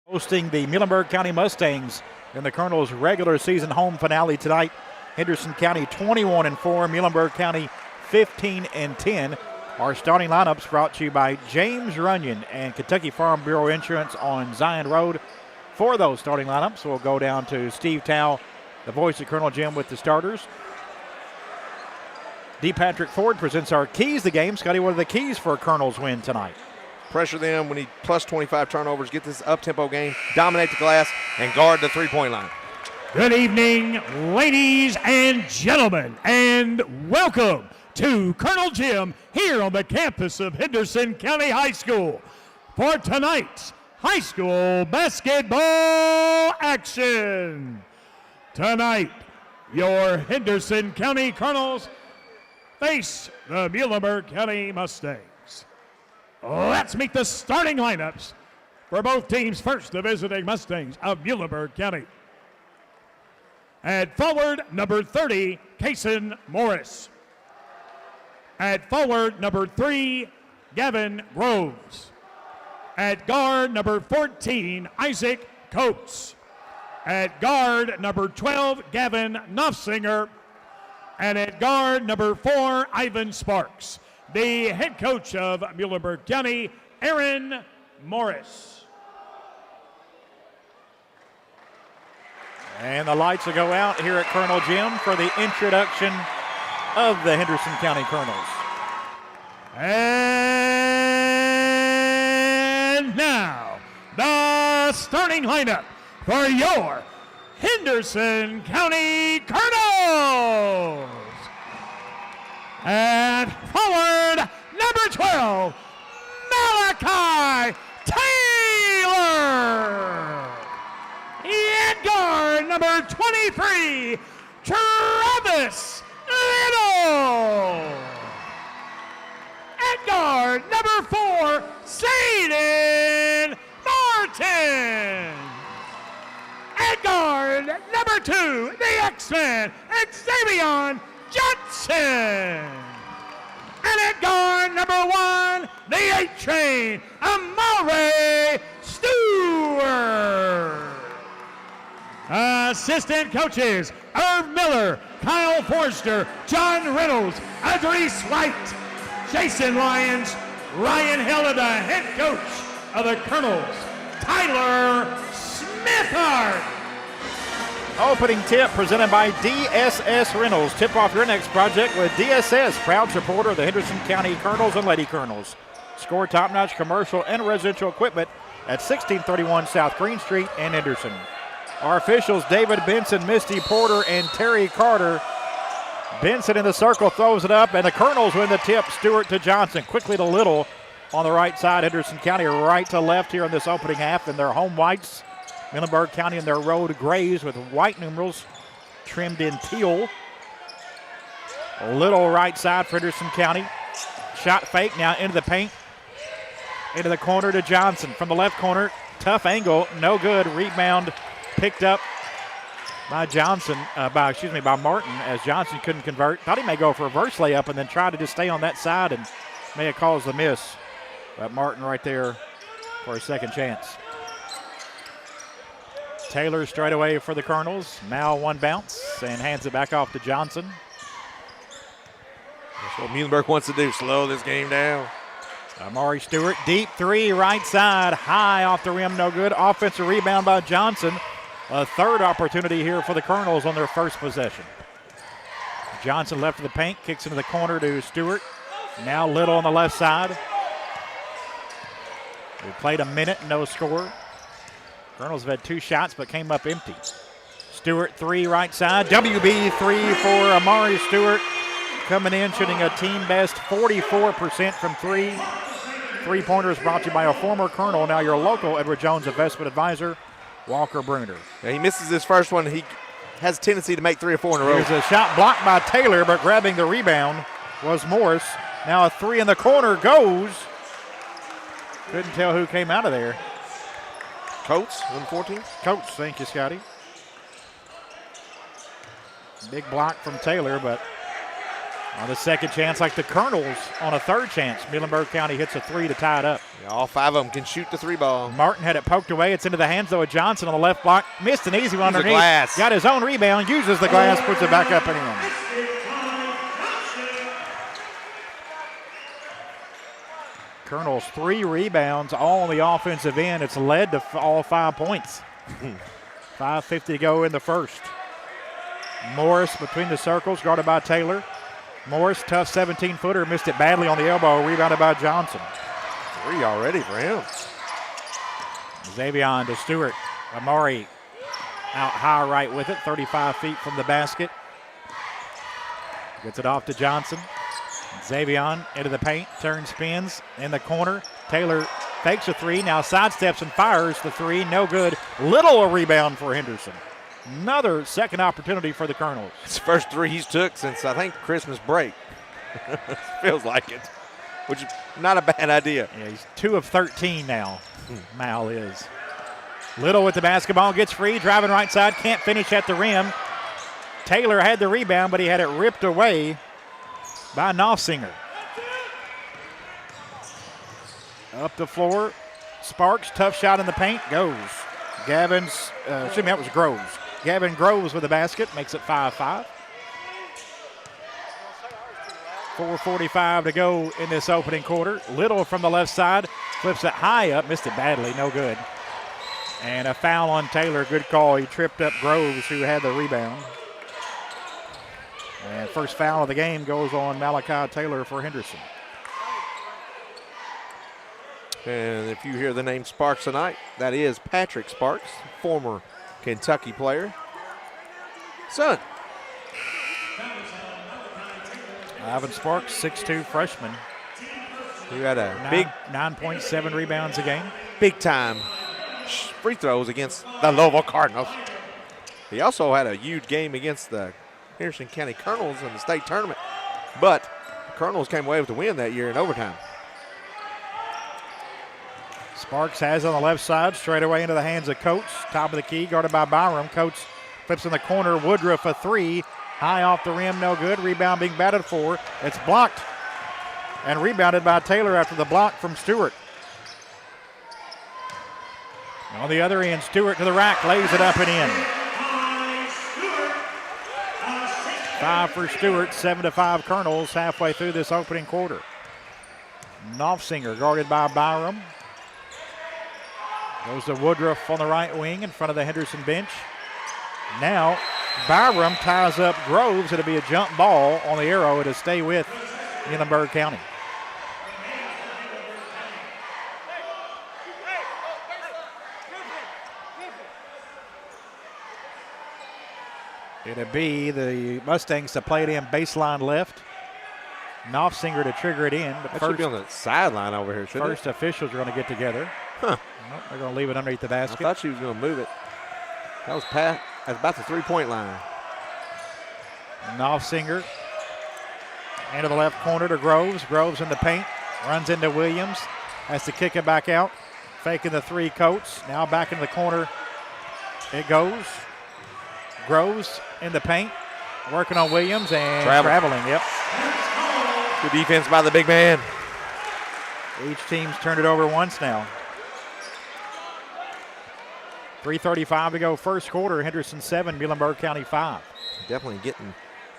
hosting the Muhlenberg County Mustangs in the Colonels' regular season home finale tonight. Henderson County 21-4, Muhlenberg County 15-10. Our starting lineups brought to you by James Runyon and Kentucky Farm Bureau Insurance on Zion Road. For those starting lineups, we'll go down to Steve Towle, the voice of Colonel Jim, with the starters. D. Patrick Ford presents our keys to the game. Scotty, what are the keys for a Colonel's win tonight? Pressure them. We need plus 25 turnovers, get this up-tempo game, dominate the glass, and guard the three-point line. Good evening, ladies and gentlemen, and welcome to Colonel Jim here on the campus of Henderson County High School for tonight's high school basketball action. Tonight, your Henderson County Colonels face the Muhlenberg County Mustangs. Let's meet the starting lineups for both teams. First, the visiting Mustangs of Muhlenberg County. At forward, number 30, Kason Morris. At forward, number 3, Gavin Groves. At guard, number 14, Isaac Coates. At guard, number 12, Gavin Knopfsinger. And at guard, number 4, Ivan Sparks. The head coach of Muhlenberg County, Aaron Morris. And the lights will go out here at Colonel Jim for the introduction of the Henderson County Colonels. And now, the starting lineup for your Henderson County Colonels. And forward, number 12, Malachi Taylor. And guard, number 23, Travis Little. At guard, number 4, Zayden Martin. At guard, number 2, the X-Man, Xavion Johnson. And at guard, number 1, the A-Train, Amare Stewart. Assistant coaches, Irv Miller, Kyle Forster, John Reynolds, Idris White, Jason Lyons, Ryan Heller, the head coach of the Colonels, Tyler Smithart. Opening tip presented by DSS Rentals. Tip off your next project with DSS, proud supporter of the Henderson County Colonels and Lady Colonels. Score top-notch commercial and residential equipment at 1631 South Green Street in Henderson. Our officials, David Benson, Misty Porter, and Terry Carter. Benson in the circle throws it up, and the Colonels win the tip. Stewart to Johnson, quickly to Little on the right side. Henderson County right to left here in this opening half in their home whites. Muhlenberg County in their road grays with white numerals trimmed in teal. Little right side for Henderson County. Shot fake now into the paint. Into the corner to Johnson from the left corner. Tough angle, no good. Rebound picked up by by Martin, as Johnson couldn't convert. Thought he may go for a reverse layup and then try to just stay on that side and may have caused the miss. But Martin right there for a second chance. Taylor straight away for the Colonels. Mal one bounce and hands it back off to Johnson. That's what Muhlenberg wants to do, slow this game down. Amari Stewart, deep three, right side, high off the rim, no good. Offensive rebound by Johnson. A third opportunity here for the Colonels on their first possession. Johnson left of the paint, kicks into the corner to Stewart. Now Little on the left side. We played a minute, no score. Colonels have had 2 shots but came up empty. Stewart, 3 right side. WB 3 for Amari Stewart. Coming in, shooting a team best 44% from 3. Three-pointers brought to you by a former Colonel, now your local Edward Jones investment advisor, Walker Bruner. Yeah, he misses his first one. He has a tendency to make 3 or 4 in a row. There's a shot blocked by Taylor, but grabbing the rebound was Morris. Now a 3 in the corner goes. Couldn't tell who came out of there. Coates, number 14. Coates, thank you, Scotty. Big block from Taylor, but On the second chance, like the Colonels on a third chance, Muhlenberg County hits a three to tie it up. Yeah, all 5 of them can shoot the 3 ball. Martin had it poked away. It's into the hands, though, of Johnson on the left block. Missed an easy one Use the underneath. glass. Got his own rebound, uses the glass, puts it back up and in. Colonels 3 rebounds, all on the offensive end. It's led to all 5 points. 5:50 to go in the first. Morris between the circles, guarded by Taylor. Morris, tough 17-footer, missed it badly on the elbow, rebounded by Johnson. 3 already for him. Xavier to Stewart. Amari out high right with it, 35 feet from the basket. Gets it off to Johnson. Xavier into the paint, turns, spins in the corner. Taylor fakes a 3, now sidesteps and fires the 3, no good. Little a rebound for Henderson. Another second opportunity for the Colonels. It's the first 3 he's took since, I think, Christmas break. Feels like it, which is not a bad idea. Yeah, he's 2 of 13 now, Mal is. Little with the basketball, gets free, driving right side, can't finish at the rim. Taylor had the rebound, but he had it ripped away by Knopfsinger. Up the floor, Sparks, tough shot in the paint, goes. That was Groves. Gavin Groves with the basket, makes it 5-5. 4:45 to go in this opening quarter. Little from the left side, flips it high up, missed it badly, no good. And a foul on Taylor, good call. He tripped up Groves, who had the rebound. And first foul of the game goes on Malachi Taylor for Henderson. And if you hear the name Sparks tonight, that is Patrick Sparks, former Kentucky player. Son. Ivan Sparks, 6'2" freshman. Who had a 9.7 rebounds a game. big time free throws against the Louisville Cardinals. He also had a huge game against the Henderson County Colonels in the state tournament. But the Colonels came away with the win that year in overtime. Sparks has on the left side, straight away into the hands of Coates. Top of the key, guarded by Byram. Coates flips in the corner. Woodruff a 3. High off the rim, no good. Rebound being batted for. It's blocked and rebounded by Taylor after the block from Stewart. On the other end, Stewart to the rack, lays it up and in. 5 for Stewart, 7-5 Colonels halfway through this opening quarter. Knopfsinger guarded by Byram. Goes to Woodruff on the right wing in front of the Henderson bench. Now Byram ties up Groves. It'll be a jump ball on the arrow. It'll stay with Muhlenberg County. It'll be the Mustangs to play it in baseline left. Knopfsinger to trigger it in. But that should be on the sideline over here, shouldn't first officials are going to get together. Huh. Nope, they're going to leave it underneath the basket. I thought she was going to move it. That was Pat. That's about the three-point line. Knopfsinger into the left corner to Groves. Groves in the paint. Runs into Williams. Has to kick it back out. Faking the 3 Coates. Now back into the corner. It goes. Groves in the paint. Working on Williams and traveling. Yep. Good defense by the big man. Each team's turned it over once now. 3:35 to go first quarter. Henderson 7, Muhlenberg County 5. Definitely getting,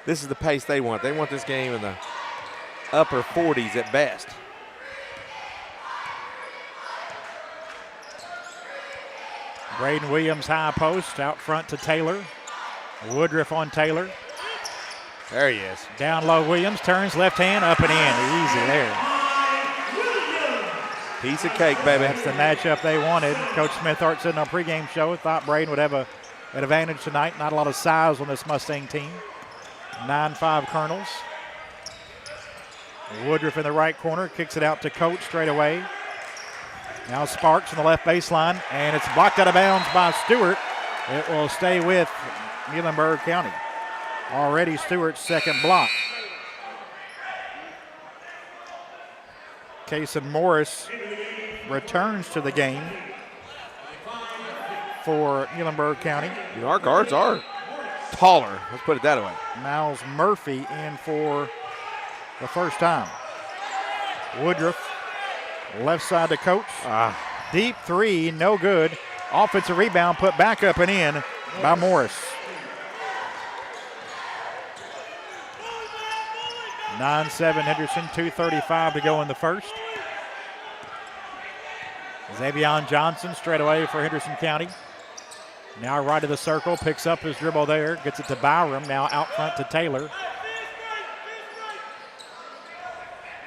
this is the pace they want. They want this game in the upper 40s at best. Braden Williams high post out front to Taylor. Woodruff on Taylor. There he is. Down low, Williams turns left hand up and in. Easy there. Piece of cake, baby. That's the matchup they wanted. Coach Smith-Hart said in our pregame show, thought Braden would have an advantage tonight. Not a lot of size on this Mustang team. 9-5 Colonels. Woodruff in the right corner, kicks it out to Coach straight away. Now Sparks on the left baseline, and it's blocked out of bounds by Stewart. It will stay with Muhlenberg County. Already Stewart's second block. Kason Morris returns to the game for Muhlenberg County. You know, our guards are taller. Let's put it that way. Miles Murphy in for the first time. Woodruff, left side to Coates. Deep three, no good. Offensive rebound put back up and in by Morris. 9-7 Henderson, 2:35 to go in the first. Xavion Johnson straight away for Henderson County. Now right of the circle, picks up his dribble there, gets it to Byram, now out front to Taylor.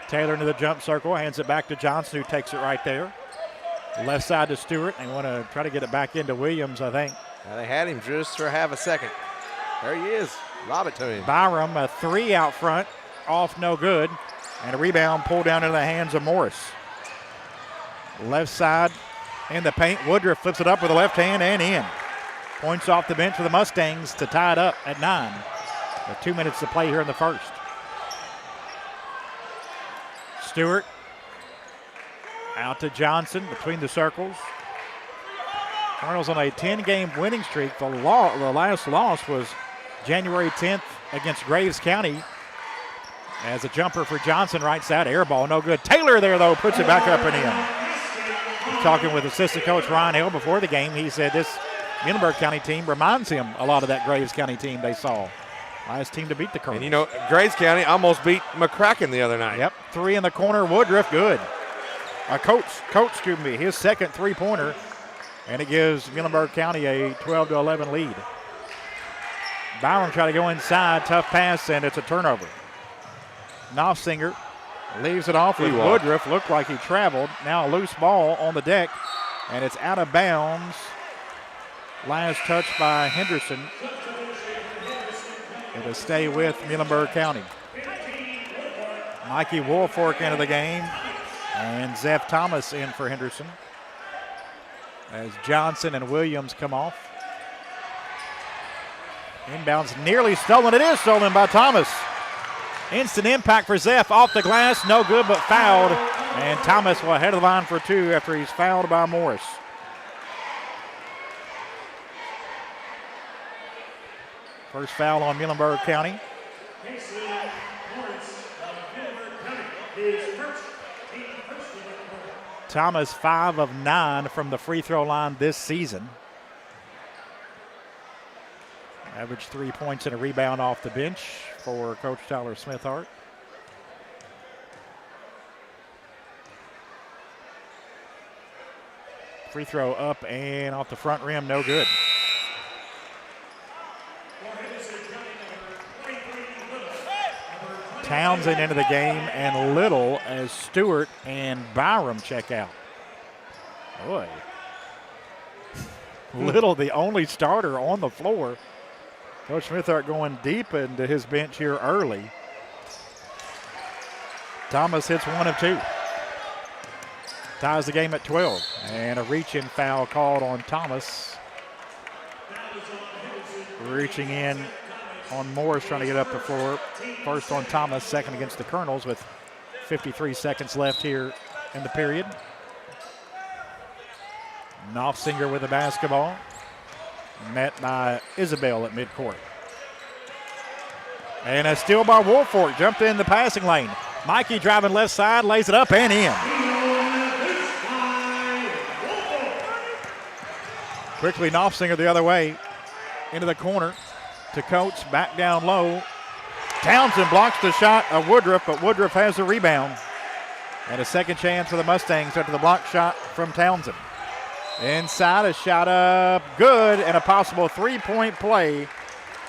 Taylor into the jump circle, hands it back to Johnson, who takes it right there. Left side to Stewart. They want to try to get it back into Williams, I think. They had him just for half a second. There he is. Lob it to him. Byram, a three out front, off no good. And a rebound pulled down into the hands of Morris. Left side in the paint. Woodruff flips it up with the left hand and in. Points off the bench for the Mustangs to tie it up at 9. With 2 minutes to play here in the first. Stewart out to Johnson between the circles. Colonels on a 10-game winning streak. The last loss was January 10th against Graves County. As a jumper for Johnson, right side, air ball, no good. Taylor there, though, puts it back up and in. Talking with assistant coach Ryan Hill before the game, he said this Muhlenberg County team reminds him a lot of that Graves County team they saw. Last team to beat the Colonels. And you know, Graves County almost beat McCracken the other night. Yep, three in the corner, Woodruff, good. Coates, his second three-pointer, and it gives Muhlenberg County a 12-11 lead. Byron tried to go inside, tough pass, and it's a turnover. Knopfsinger leaves it off with Woodruff. Looked like he traveled. Now a loose ball on the deck, and it's out of bounds. Last touch by Henderson. It'll stay with Muhlenberg County. Mikey Woolfork into the game, and Zeph Thomas in for Henderson. As Johnson and Williams come off. Inbounds nearly stolen. It is stolen by Thomas. Instant impact for Zeph off the glass. No good, but fouled. And Thomas will head of the line for two after he's fouled by Morris. First foul on Muhlenberg County. Thomas 5 of 9 from the free throw line this season. Average 3 points and a rebound off the bench for Coach Tyler Smithhart. Free throw up and off the front rim, no good. Townsend into the game, and Little as Stewart and Byram check out. Boy. Little, the only starter on the floor. Coach Smithhart going deep into his bench here early. Thomas hits 1 of 2. Ties the game at 12. And a reach-in foul called on Thomas. Reaching in on Morris, trying to get up the floor. First on Thomas, second against the Colonels with 53 seconds left here in the period. Knopfsinger with the basketball. Met by Isabel at midcourt. And a steal by Woolfork. Jumped in the passing lane. Mikey driving left side, lays it up and in. Quickly Knopfsinger the other way. Into the corner to Coates. Back down low. Townsend blocks the shot of Woodruff, but Woodruff has the rebound. And a second chance for the Mustangs after the block shot from Townsend. Inside, a shot up, good, and a possible three-point play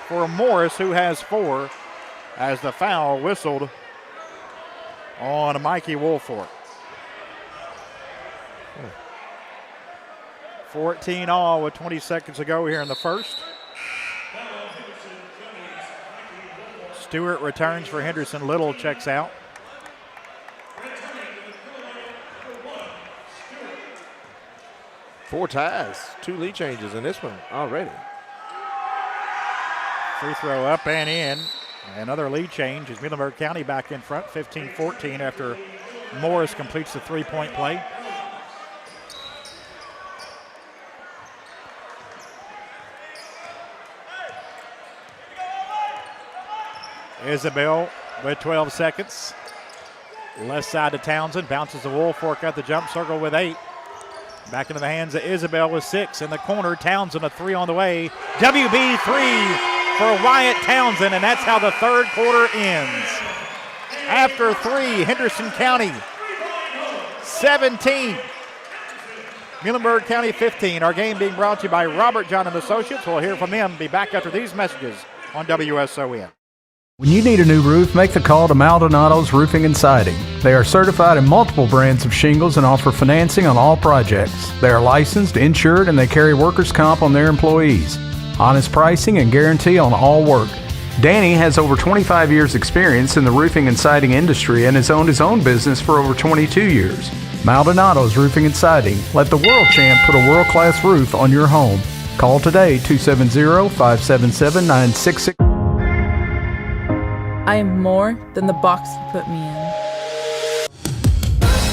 for Morris, who has 4, as the foul whistled on Mikey Woolfork. 14 all with 20 seconds to go here in the first. Stewart returns for Henderson. Little checks out. Four ties, 2 lead changes in this one already. Free throw up and in. Another lead change as Muhlenberg County back in front, 15-14 after Morris completes the three-point play. Isabel with 12 seconds. Left side to Townsend, bounces the Woolfork at the jump circle with 8. Back into the hands of Isabel with 6. In the corner, Townsend a 3 on the way. WB 3 for Wyatt Townsend, and that's how the third quarter ends. After 3, Henderson County 17. Muhlenberg County 15. Our game being brought to you by Robert John and Associates. We'll hear from them. Be back after these messages on WSON. When you need a new roof, make the call to Maldonado's Roofing and Siding. They are certified in multiple brands of shingles and offer financing on all projects. They are licensed, insured, and they carry workers' comp on their employees. Honest pricing and guarantee on all work. Danny has over 25 years experience in the roofing and siding industry and has owned his own business for over 22 years. Maldonado's Roofing and Siding. Let the world champ put a world-class roof on your home. Call today, 270-577-9666. I am more than the box you put me in.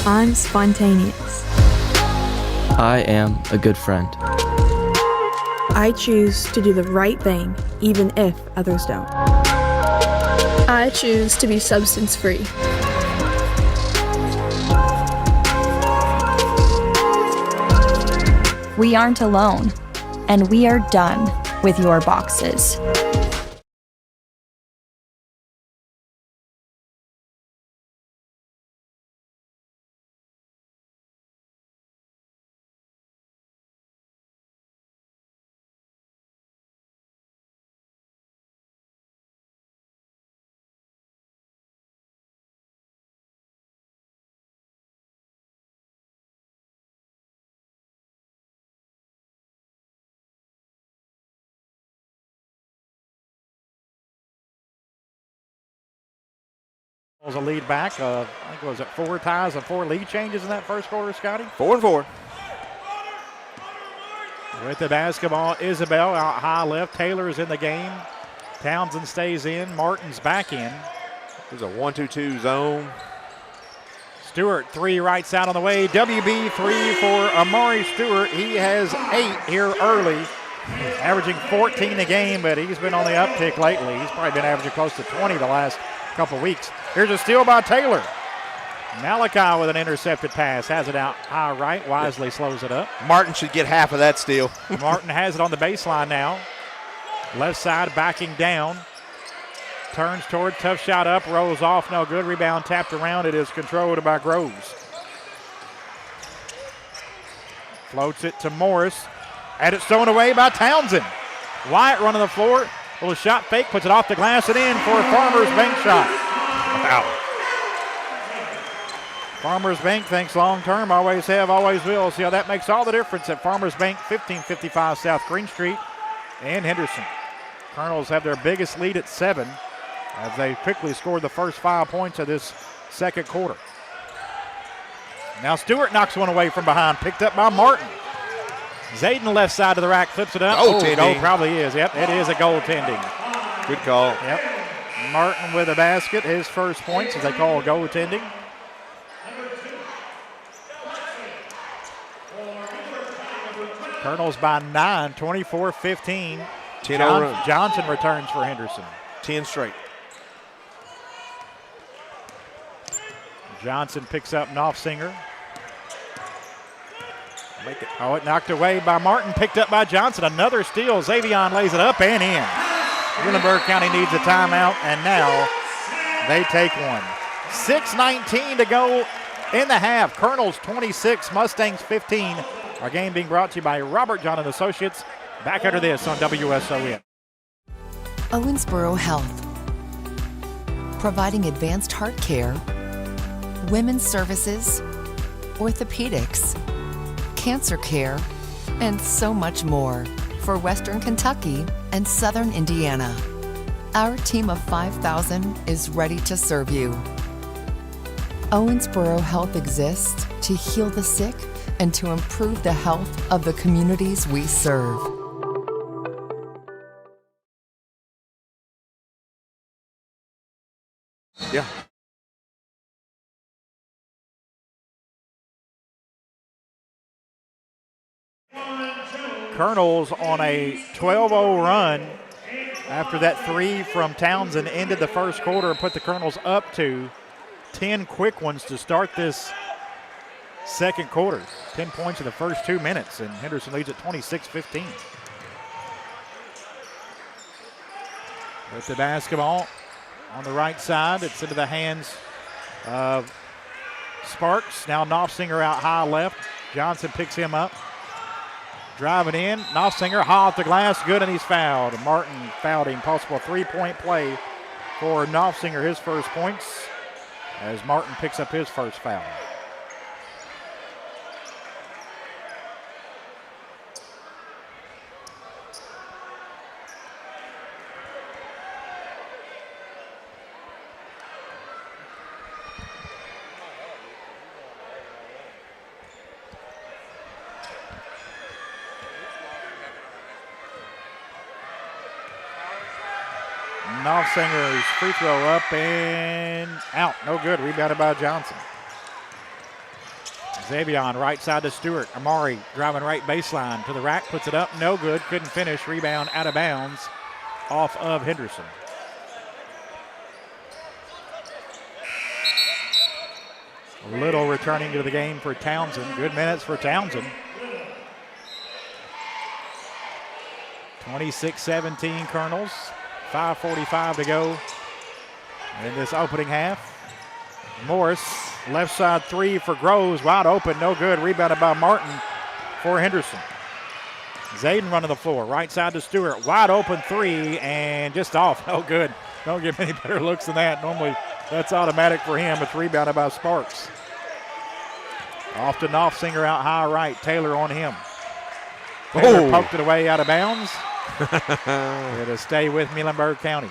I'm spontaneous. I am a good friend. I choose to do the right thing, even if others don't. I choose to be substance-free. We aren't alone, and we are done with your boxes. Was a lead back. I think was it 4 ties and 4 lead changes in that first quarter, Scotty? 4 and 4. With the basketball, Isabel out high left. Taylor's in the game. Townsend stays in. Martin's back in. There's a 1-2-2 zone. Stewart 3 right side on the way. WB 3 for Amari Stewart. He has 8 here early. Averaging 14 a game, but he's been on the uptick lately. He's probably been averaging close to 20 the last couple weeks. Here's a steal by Taylor. Malachi with an intercepted pass. Has it out high right. Wisely slows it up. Martin should get half of that steal. Martin has it on the baseline now. Left side backing down. Turns toward, tough shot up, rolls off, no good. Rebound tapped around. It is controlled by Groves. Floats it to Morris. And it's thrown away by Townsend. Wyatt running the floor. Little shot fake, puts it off the glass and in for a Farmers Bank shot. Wow. Farmers Bank thinks long term, always have, always will. See how that makes all the difference at Farmers Bank, 1555 South Green Street in Henderson. Colonels have their biggest lead at 7 as they quickly scored the first 5 points of this second quarter. Now Stewart knocks one away from behind, picked up by Martin. Zayden left side of the rack, flips it up. Goal probably is. Yep, it is a goaltending. Good call. Yep. Martin with a basket, his first points as they call goaltending. Colonels by 9, 24-15. Johnson returns for Henderson. 10 straight. Johnson picks up Knopfsinger. It knocked away by Martin, picked up by Johnson. Another steal. Xavion lays it up and in. Muhlenberg County needs a timeout, and now they take one. 6:19 to go in the half. Colonels 26, Mustangs 15. Our game being brought to you by Robert John and Associates. Back after this on WSON. Owensboro Health, providing advanced heart care, women's services, orthopedics, cancer care, and so much more for Western Kentucky and Southern Indiana. Our team of 5,000 is ready to serve you. Owensboro Health exists to heal the sick and to improve the health of the communities we serve. Yeah. Colonels on a 12-0 run After that three from Townsend ended the first quarter and put the Colonels up to 10 quick ones to start this second quarter. 10 points in the first 2 minutes, and Henderson leads at 26-15. With the basketball on the right side, it's into the hands of Sparks. Now Knopfsinger out high left. Johnson picks him up. Driving in, Knopfsinger, high off the glass, good, and he's fouled. Martin fouled him. Possible three-point play for Knopfsinger, his first points, as Martin picks up his first foul. Knopfsinger's free throw up and out. No good. Rebounded by Johnson. Xavion right side to Stewart. Amari driving right baseline to the rack. Puts it up. No good. Couldn't finish. Rebound out of bounds off of Henderson. Little returning to the game for Townsend. Good minutes for Townsend. 26-17 Colonels. 5:45 to go in this opening half. Morris, left side three for Groves, wide open, no good. Rebounded by Martin for Henderson. Zayden running the floor, right side to Stewart, wide open three, and just off, no good. Don't give any better looks than that. Normally that's automatic for him. It's rebounded by Sparks. Off to Knopfsinger out high right, Taylor on him. Taylor poked it away out of bounds. It'll stay with Muhlenberg County.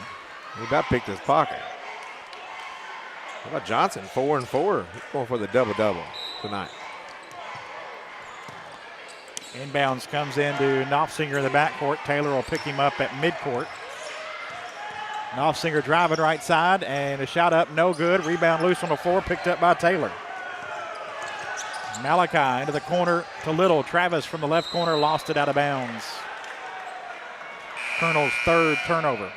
He about picked his pocket. How about Johnson, 4 and 4? He's going for the double-double tonight. Inbounds comes into Knopfsinger in the backcourt. Taylor will pick him up at midcourt. Knopfsinger driving right side, and a shot up, no good. Rebound loose on the floor, picked up by Taylor. Malachi into the corner to Little. Travis from the left corner lost it out of bounds. Colonel's third turnover.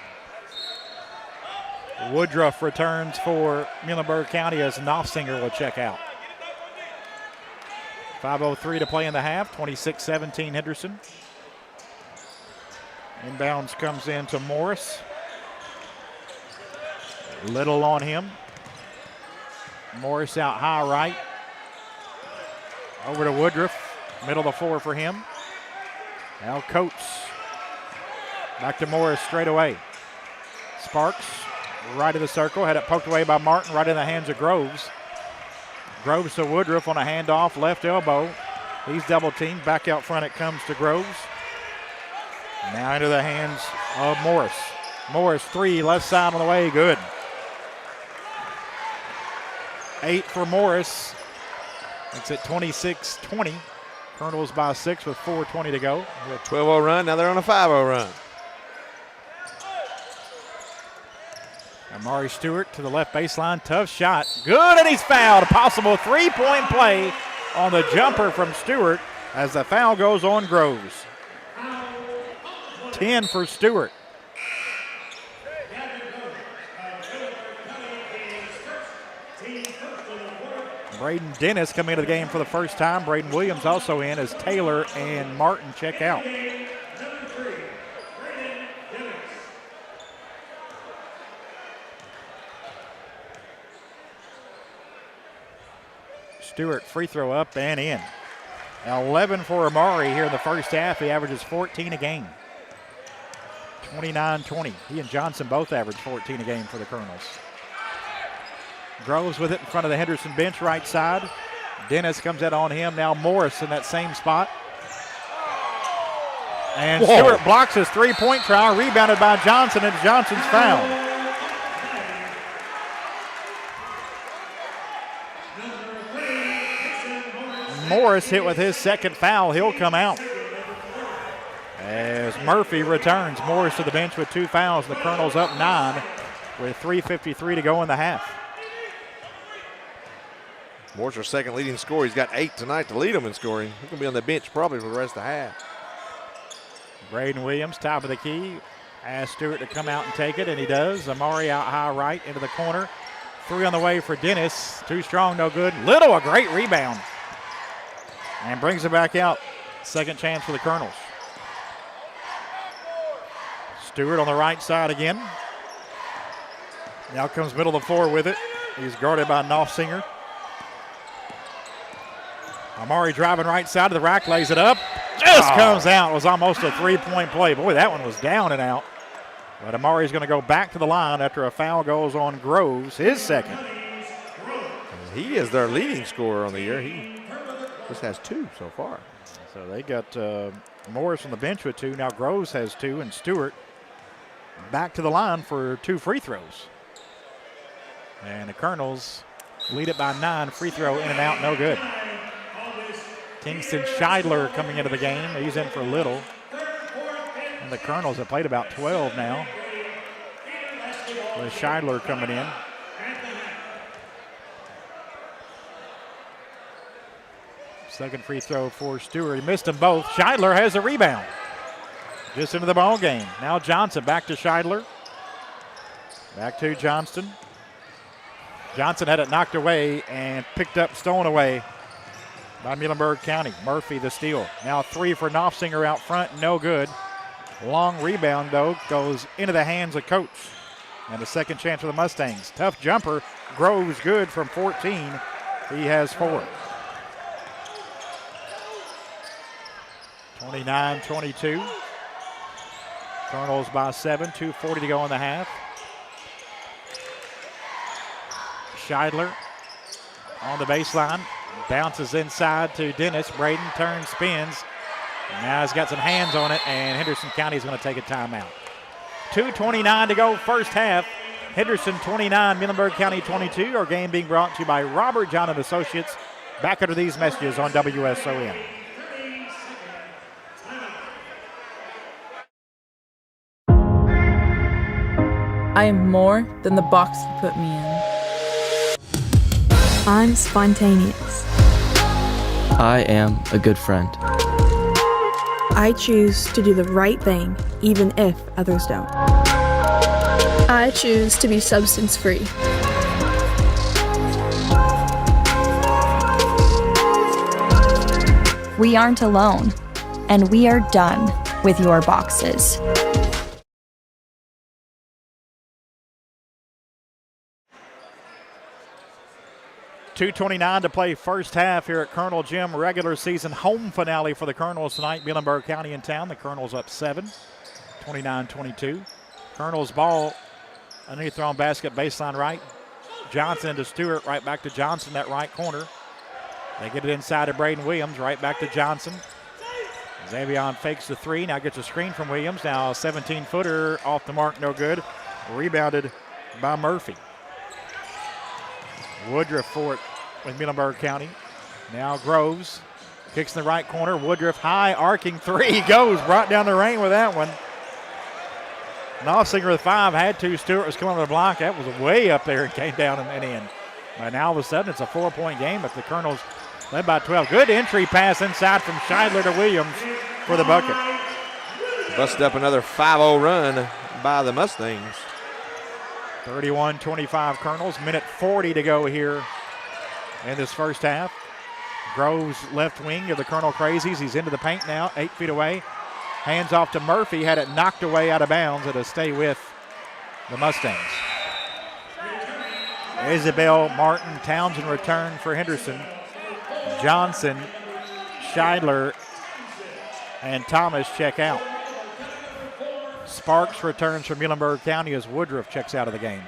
Woodruff returns for Muhlenberg County as Knopfsinger will check out. 5:03 to play in the half, 26-17 Henderson. Inbounds comes in to Morris. Little on him. Morris out high right. Over to Woodruff, middle of the floor for him. Now Coates. Back to Morris straight away. Sparks, right of the circle, had it poked away by Martin, right in the hands of Groves. Groves to Woodruff on a handoff, left elbow. He's double teamed. Back out front it comes to Groves. Now into the hands of Morris. Morris, three, left side on the way, good. 8 for Morris. It's at 26-20. Colonels by 6 with 4:20 to go. A 12-0 run, now they're on a 5-0 run. Amari Stewart to the left baseline, tough shot, good, and he's fouled. A possible three-point play on the jumper from Stewart as the foul goes on Groves. 10 for Stewart. Braden Dennis coming into the game for the first time. Braden Williams also in as Taylor and Martin check out. Stewart free throw up and in. Now 11 for Amari here in the first half. He averages 14 a game. 29-20. He and Johnson both average 14 a game for the Colonels. Groves with it in front of the Henderson bench right side. Dennis comes out on him. Now Morris in that same spot. And Stewart blocks his three-point try, rebounded by Johnson, and Johnson's fouled. Morris hit with his second foul. He'll come out as Murphy returns. Morris to the bench with 2 fouls. The Colonels up 9 with 3:53 to go in the half. Morris, our second leading scorer. He's got 8 tonight to lead them in scoring. He's going to be on the bench probably for the rest of the half. Braden Williams, top of the key. Ask Stewart to come out and take it, and he does. Amari out high right into the corner. 3 on the way for Dennis. Too strong, no good. Little, a great rebound. And brings it back out. Second chance for the Colonels. Stewart on the right side again. Now comes middle of the floor with it. He's guarded by Knopfsinger. Amari driving right side of the rack, lays it up. Just comes out. It was almost a 3-point play. Boy, that one was down and out. But Amari's going to go back to the line after a foul goes on Groves, his second. He is their leading scorer on the year. He just has 2 so far. So they got Morris on the bench with 2. Now Groves has 2, and Stewart back to the line for 2 free throws. And the Colonels lead it by 9. Free throw in and out, no good. Kingston Scheidler coming into the game. He's in for little. And the Colonels have played about 12 now. With Scheidler coming in. Second free throw for Stewart. He missed them both. Scheidler has a rebound. Just into the ball game. Now Johnson back to Scheidler. Back to Johnston. Johnson had it knocked away and picked up, stolen away by Muhlenberg County. Murphy the steal. Now 3 for Knopfsinger out front, no good. Long rebound, though, goes into the hands of Coach. And a second chance for the Mustangs. Tough jumper. Groves good from 14. He has 4. 29-22. Colonels by 7. 2:40 to go in the half. Scheidler on the baseline. Bounces inside to Dennis. Braden turns, spins. Now he's got some hands on it, and Henderson County is going to take a timeout. 2:29 to go, first half. Henderson 29, Muhlenberg County 22. Our game being brought to you by Robert John and Associates. Back under these messages on WSON. I am more than the box you put me in. I'm spontaneous. I am a good friend. I choose to do the right thing, even if others don't. I choose to be substance free. We aren't alone, and we are done with your boxes. .229 to play first half here at Colonel Gym. Regular season home finale for the Colonels tonight. Muhlenberg County in town. The Colonels up 7, 29-22. Colonels ball underneath their own basket, baseline right. Johnson into Stewart, right back to Johnson, that right corner. They get it inside to Braden Williams, right back to Johnson. Xavion fakes the 3, now gets a screen from Williams. Now a 17-footer off the mark, no good. Rebounded by Murphy. Woodruff for it with Muhlenberg County. Now Groves kicks in the right corner. Woodruff high arcing 3 goes, brought down the rain with that one. Knopfsinger with 5 had to. Stewart was coming to the block. That was way up there and came down and in. But now all of a sudden it's a 4-point game, but the Colonels led by 12. Good entry pass inside from Scheidler to Williams for the bucket. Busted up another 5-0 run by the Mustangs. 31-25 Colonels. Minute 40 to go here in this first half. Groves left wing of the Colonel Crazies. He's into the paint now, 8 feet away. Hands off to Murphy. Had it knocked away out of bounds. It'll stay with the Mustangs. Isabel, Martin, Townsend return for Henderson. Johnson, Scheidler, and Thomas check out. Sparks returns from Muhlenberg County as Woodruff checks out of the game.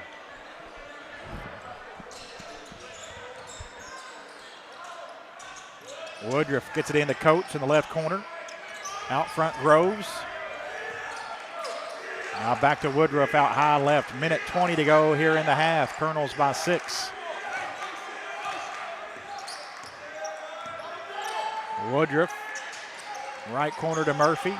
Woodruff gets it into Coates in the left corner. Out front, Groves. Now back to Woodruff out high left. Minute 20 to go here in the half. Colonels by 6. Woodruff, right corner to Murphy.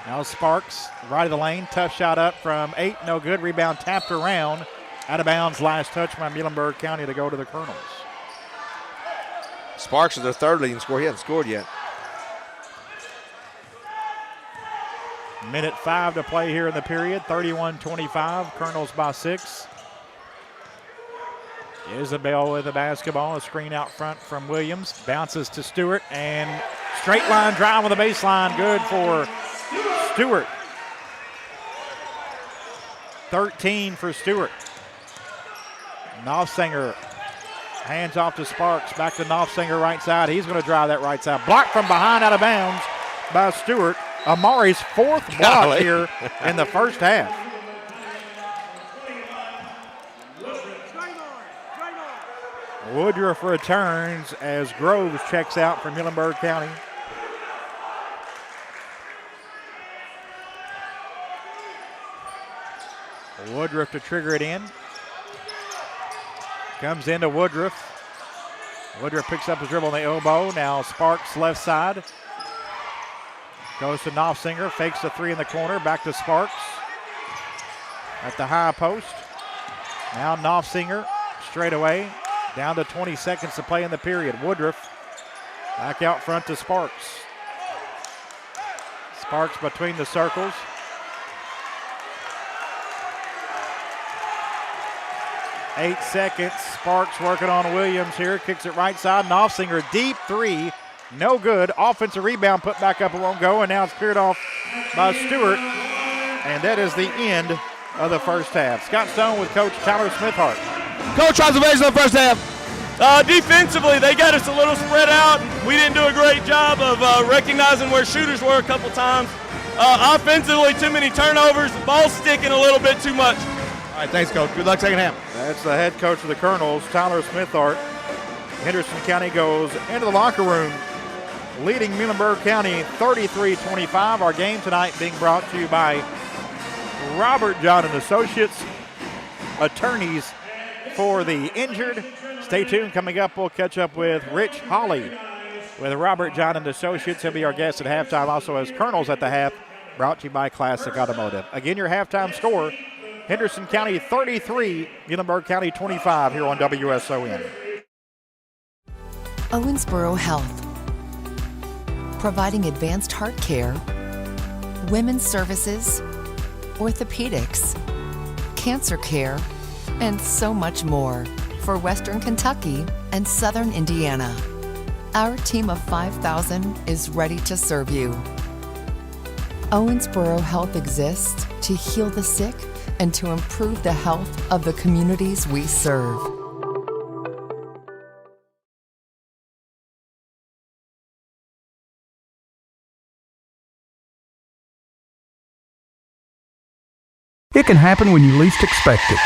Now Sparks, right of the lane. Tough shot up from 8, no good. Rebound tapped around. Out of bounds, last touch by Muhlenberg County to go to the Colonels. Sparks is their third leading scorer. He hasn't scored yet. Minute 5 to play here in the period. 31-25. Colonels by 6. Isabel with the basketball. A screen out front from Williams. Bounces to Stewart and straight line drive on the baseline. Good for Stewart. 13 for Stewart. Knopfsinger hands off to Sparks. Back to Knopfsinger right side. He's going to drive that right side. Blocked from behind out of bounds by Stewart. Amari's 4th block here in the first half. Woodruff returns as Groves checks out from Muhlenberg County. Woodruff to trigger it in. Comes into Woodruff. Woodruff picks up his dribble on the elbow. Now Sparks left side. Goes to Knopfsinger. Fakes the 3 in the corner. Back to Sparks. At the high post. Now Knopfsinger straight away. Down to 20 seconds to play in the period. Woodruff back out front to Sparks. Sparks between the circles. Eight seconds. Sparks working on Williams here. Kicks it right side. Knopfsinger deep 3. No good. Offensive rebound put back up. It won't go. And now it's cleared off by Stewart. And that is the end of the first half. Scott Stone with Coach Tyler Smithhart. Coach, observation of the first half. Defensively, they got us a little spread out. We didn't do a great job of recognizing where shooters were a couple times. Offensively, too many turnovers. The ball's sticking a little bit too much. All right, thanks, Coach. Good luck second half. That's the head coach of the Colonels, Tyler Smithhart. Henderson County goes into the locker room, leading Muhlenberg County 33-25. Our game tonight being brought to you by Robert John & Associates, attorneys for the injured. Stay tuned. Coming up, we'll catch up with Rich Hawley with Robert John & Associates. He'll be our guest at halftime, also as Colonels at the half, brought to you by Classic Automotive. Again, your halftime score, Henderson County 33, Muhlenberg County 25 here on WSON. Owensboro Health, providing advanced heart care, women's services, orthopedics, cancer care, and so much more for Western Kentucky and Southern Indiana. Our team of 5,000 is ready to serve you. Owensboro Health exists to heal the sick and to improve the health of the communities we serve. It can happen when you least expect it.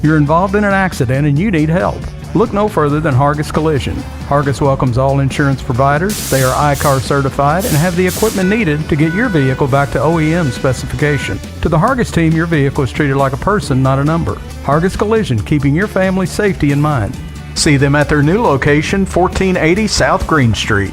You're involved in an accident and you need help. Look no further than Hargis Collision. Hargis welcomes all insurance providers. They are ICAR certified and have the equipment needed to get your vehicle back to OEM specification. To the Hargis team, your vehicle is treated like a person, not a number. Hargis Collision, keeping your family's safety in mind. See them at their new location, 1480 South Green Street.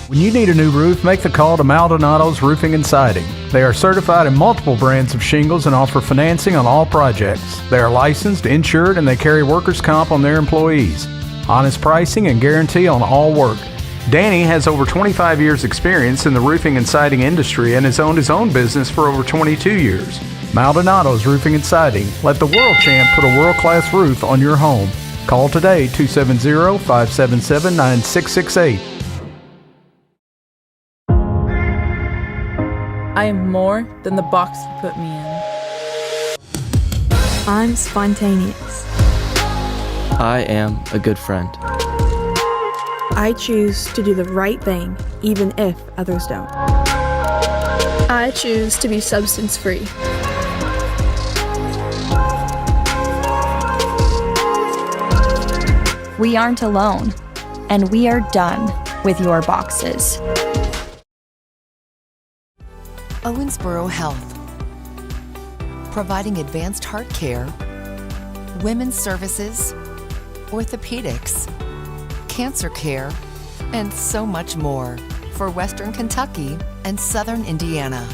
When you need a new roof, make the call to Maldonado's Roofing and Siding. They are certified in multiple brands of shingles and offer financing on all projects. They are licensed, insured, and they carry workers' comp on their employees. Honest pricing and guarantee on all work. Danny has over 25 years experience in the roofing and siding industry and has owned his own business for over 22 years. Maldonado's Roofing and Siding. Let the world champ put a world-class roof on your home. Call today, 270-577-9668. I am more than the box you put me in. I'm spontaneous. I am a good friend. I choose to do the right thing, even if others don't. I choose to be substance free. We aren't alone, and we are done with your boxes. Owensboro Health, providing advanced heart care, women's services, orthopedics, cancer care, and so much more for Western Kentucky and Southern Indiana.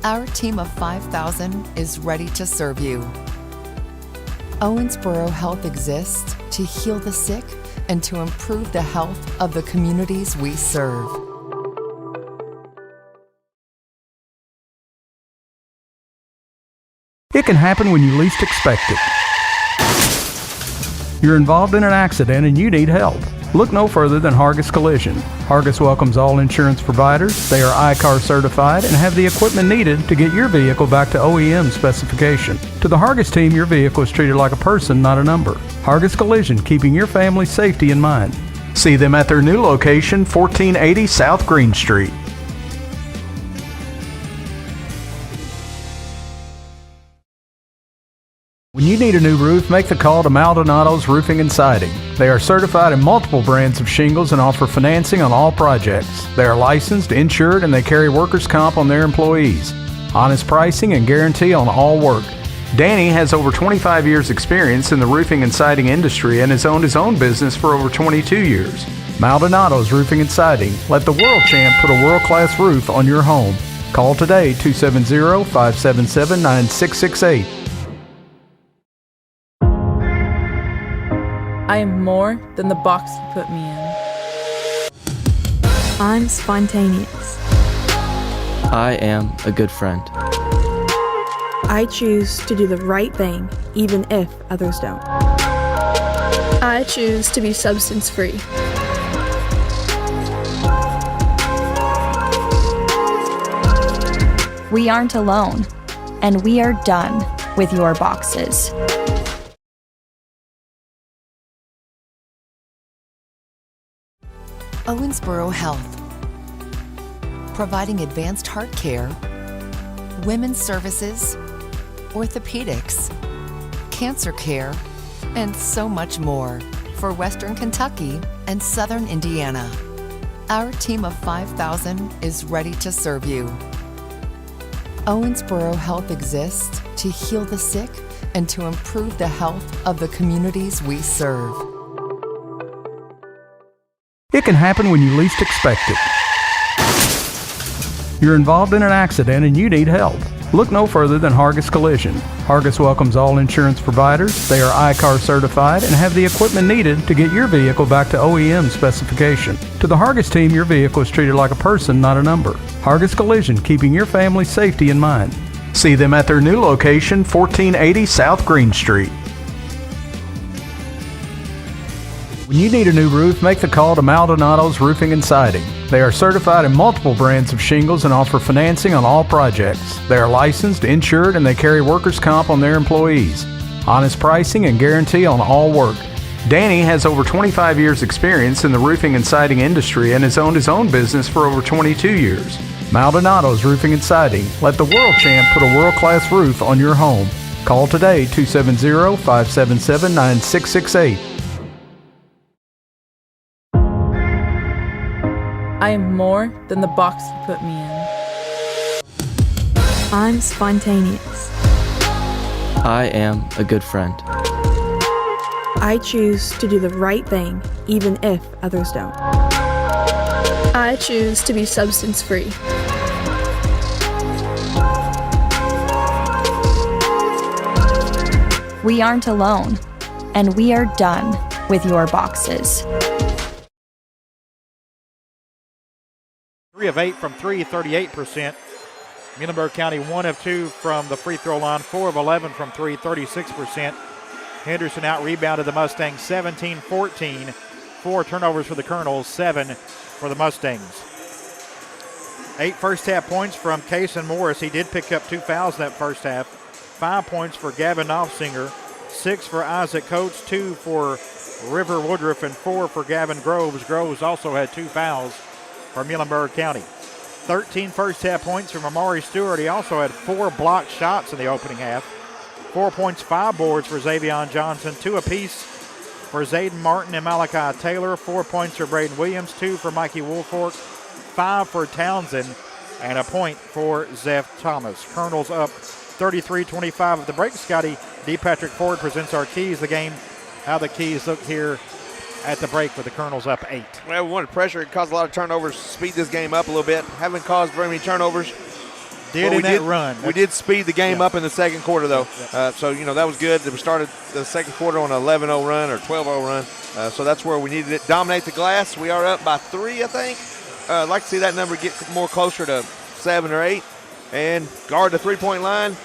Our team of 5,000 is ready to serve you. Owensboro Health exists to heal the sick and to improve the health of the communities we serve. It can happen when you least expect it. You're involved in an accident and you need help. Look no further than Hargis Collision. Hargis welcomes all insurance providers. They are ICAR certified and have the equipment needed to get your vehicle back to OEM specification. To the Hargis team, your vehicle is treated like a person, not a number. Hargis Collision, keeping your family's safety in mind. See them at their new location, 1480 South Green Street. When you need a new roof, make the call to Maldonado's Roofing and Siding. They are certified in multiple brands of shingles and offer financing on all projects. They are licensed, insured, and they carry workers' comp on their employees. Honest pricing and guarantee on all work. Danny has over 25 years experience in the roofing and siding industry and has owned his own business for over 22 years. Maldonado's Roofing and Siding. Let the world champ put a world-class roof on your home. Call today, 270-577-9668. I am more than the box you put me in. I'm spontaneous. I am a good friend. I choose to do the right thing, even if others don't. I choose to be substance-free. We aren't alone, and we are done with your boxes. Owensboro Health, providing advanced heart care, women's services, orthopedics, cancer care, and so much more for Western Kentucky and Southern Indiana. Our team of 5,000 is ready to serve you. Owensboro Health exists to heal the sick and to improve the health of the communities we serve. It can happen when you least expect it. You're involved in an accident and you need help. Look no further than Hargis Collision. Hargis welcomes all insurance providers. They are ICAR certified and have the equipment needed to get your vehicle back to OEM specification. To the Hargis team, your vehicle is treated like a person, not a number. Hargis Collision, keeping your family's safety in mind. See them at their new location, 1480 South Green Street. When you need a new roof, make the call to Maldonado's Roofing and Siding. They are certified in multiple brands of shingles and offer financing on all projects. They are licensed, insured, and they carry workers' comp on their employees. Honest pricing and guarantee on all work. Danny has over 25 years experience in the roofing and siding industry and has owned his own business for over 22 years. Maldonado's Roofing and Siding. Let the world champ put a world-class roof on your home. Call today, 270-577-9668. I am more than the box you put me in. I'm spontaneous. I am a good friend. I choose to do the right thing, even if others don't. I choose to be substance-free. We aren't alone, and we are done with your boxes. 3 of 8 from 3, 38%. Muhlenberg County 1 of 2 from the free throw line, 4 of 11 from 3, 36%. Henderson out-rebounded the Mustangs 17-14. 4 turnovers for the Colonels, 7 for the Mustangs. 8 first-half points from Kason Morris. He did pick up 2 fouls in that first half. 5 points for Gavin Knopfsinger, 6 for Isaac Coates, 2 for River Woodruff, and 4 for Gavin Groves. Groves also had 2 fouls for Muhlenberg County. 13 first-half points from Amari Stewart. He also had 4 blocked shots in the opening half. 4 points, 5 boards for Xavion Johnson, 2 apiece for Zayden Martin and Malachi Taylor. 4 points for Braden Williams, 2 for Mikey Woolfork, 5 for Townsend, and a point for Zeph Thomas. Colonels up 33-25 at the break. Scotty D. Patrick Ford presents our keys the game. How the keys look here at the break with the Colonels up 8. Well, we wanted pressure. It caused a lot of turnovers, speed this game up a little bit. Haven't caused very many turnovers. did in that run. We did speed the game up in the second quarter, though. So, that was good. We started the second quarter on an 11-0 run or 12-0 run. So that's where we needed it. Dominate the glass. We are up by 3, I think. I'd like to see that number get more closer to 7 or 8. And guard the three-point line.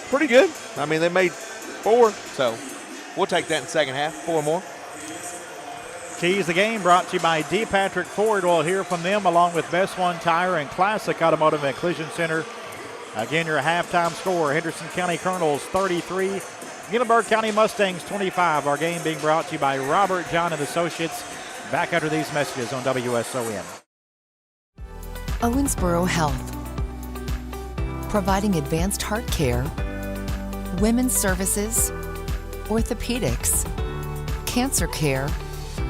Pretty good. I mean, they made 4, so we'll take that in the second half. 4 more. Keys the game brought to you by D. Patrick Ford. We'll hear from them along with Best One Tire and Classic Automotive and Collision Center. Again, your halftime score, Henderson County Colonels 33, Muhlenberg County Mustangs 25. Our game being brought to you by Robert John and Associates. Back after these messages on WSON. Owensboro Health. Providing advanced heart care, women's services, orthopedics, cancer care,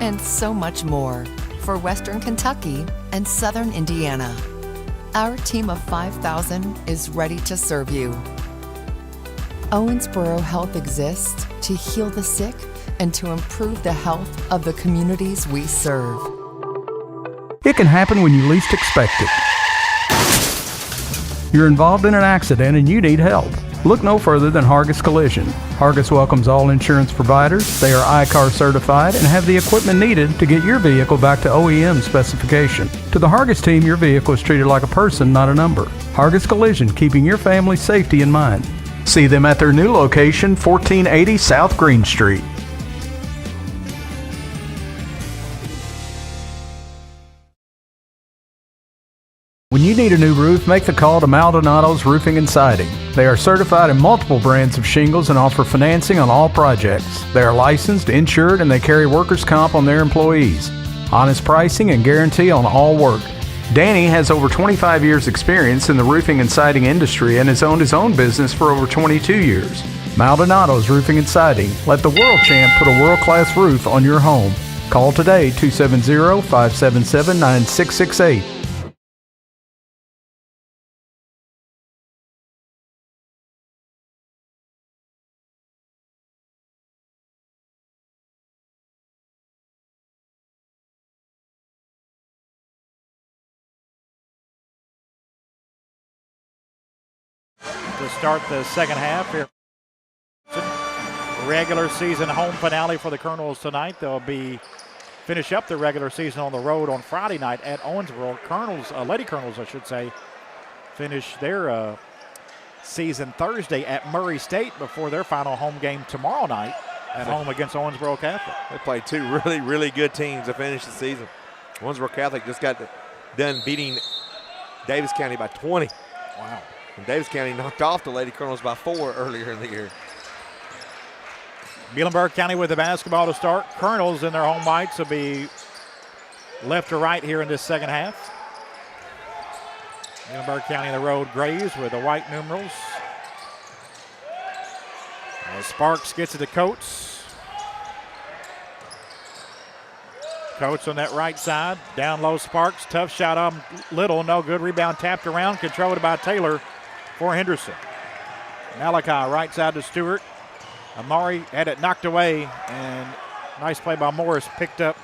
and so much more for Western Kentucky and Southern Indiana. Our team of 5,000 is ready to serve you. Owensboro Health exists to heal the sick and to improve the health of the communities we serve. It can happen when you least expect it. You're involved in an accident and you need help. Look no further than Hargis Collision. Hargis welcomes all insurance providers. They are ICAR certified and have the equipment needed to get your vehicle back to OEM specification. To the Hargis team, your vehicle is treated like a person, not a number. Hargis Collision, keeping your family's safety in mind. See them at their new location, 1480 South Green Street. When you need a new roof, make the call to Maldonado's Roofing and Siding. They are certified in multiple brands of shingles and offer financing on all projects. They are licensed, insured, and they carry workers' comp on their employees. Honest pricing and guarantee on all work. Danny has over 25 years experience in the roofing and siding industry and has owned his own business for over 22 years. Maldonado's Roofing and Siding. Let the world champ put a world-class roof on your home. Call today, 270-577-9668. To start the second half here. Regular season home finale for the Colonels tonight. They'll finish up the regular season on the road on Friday night at Owensboro. Lady Colonels, I should say, finish their season Thursday at Murray State before their final home game tomorrow night at home against Owensboro Catholic. They played 2 really, really good teams to finish the season. Owensboro Catholic just got done beating Davis County by 20. Wow. And Davis County knocked off the Lady Colonels by 4 earlier in the year. Muhlenberg County with the basketball to start. Colonels in their home whites will be left to right here in this second half. Muhlenberg County in the road grays with the white numerals. As Sparks gets it to Coates. Coates on that right side. Down low Sparks. Tough shot on Little. No good. Rebound tapped around. Controlled by Taylor for Henderson. Malachi right side to Stewart. Amari had it knocked away, and nice play by Morris, picked up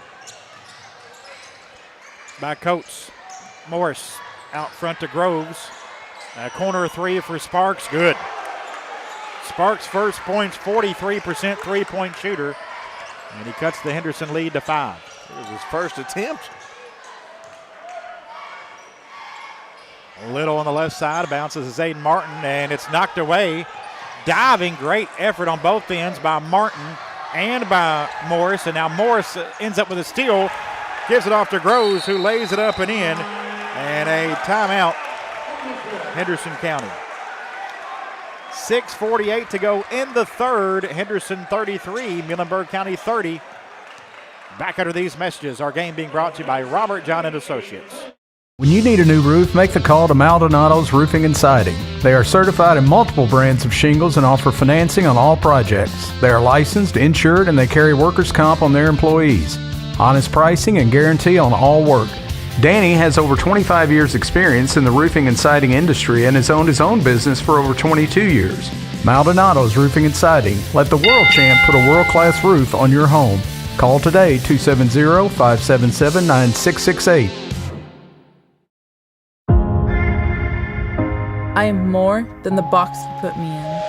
by Coates. Morris out front to Groves. Corner 3 for Sparks, good. Sparks' first points, 43% three-point shooter, and he cuts the Henderson lead to 5. It was his first attempt. Little on the left side, bounces to Zayden Martin, and it's knocked away. Diving, great effort on both ends by Martin and by Morris, and now Morris ends up with a steal, gives it off to Groves, who lays it up and in, and a timeout, Henderson County. 6:48 to go in the third. Henderson 33, Muhlenberg County 30. Back under these messages, our game being brought to you by Robert John and Associates. When you need a new roof, make the call to Maldonado's Roofing and Siding. They are certified in multiple brands of shingles and offer financing on all projects. They are licensed, insured, and they carry workers' comp on their employees. Honest pricing and guarantee on all work. Danny has over 25 years experience in the roofing and siding industry and has owned his own business for over 22 years. Maldonado's Roofing and Siding. Let the world champ put a world-class roof on your home. Call today, 270-577-9668. I am more than the box you put me in.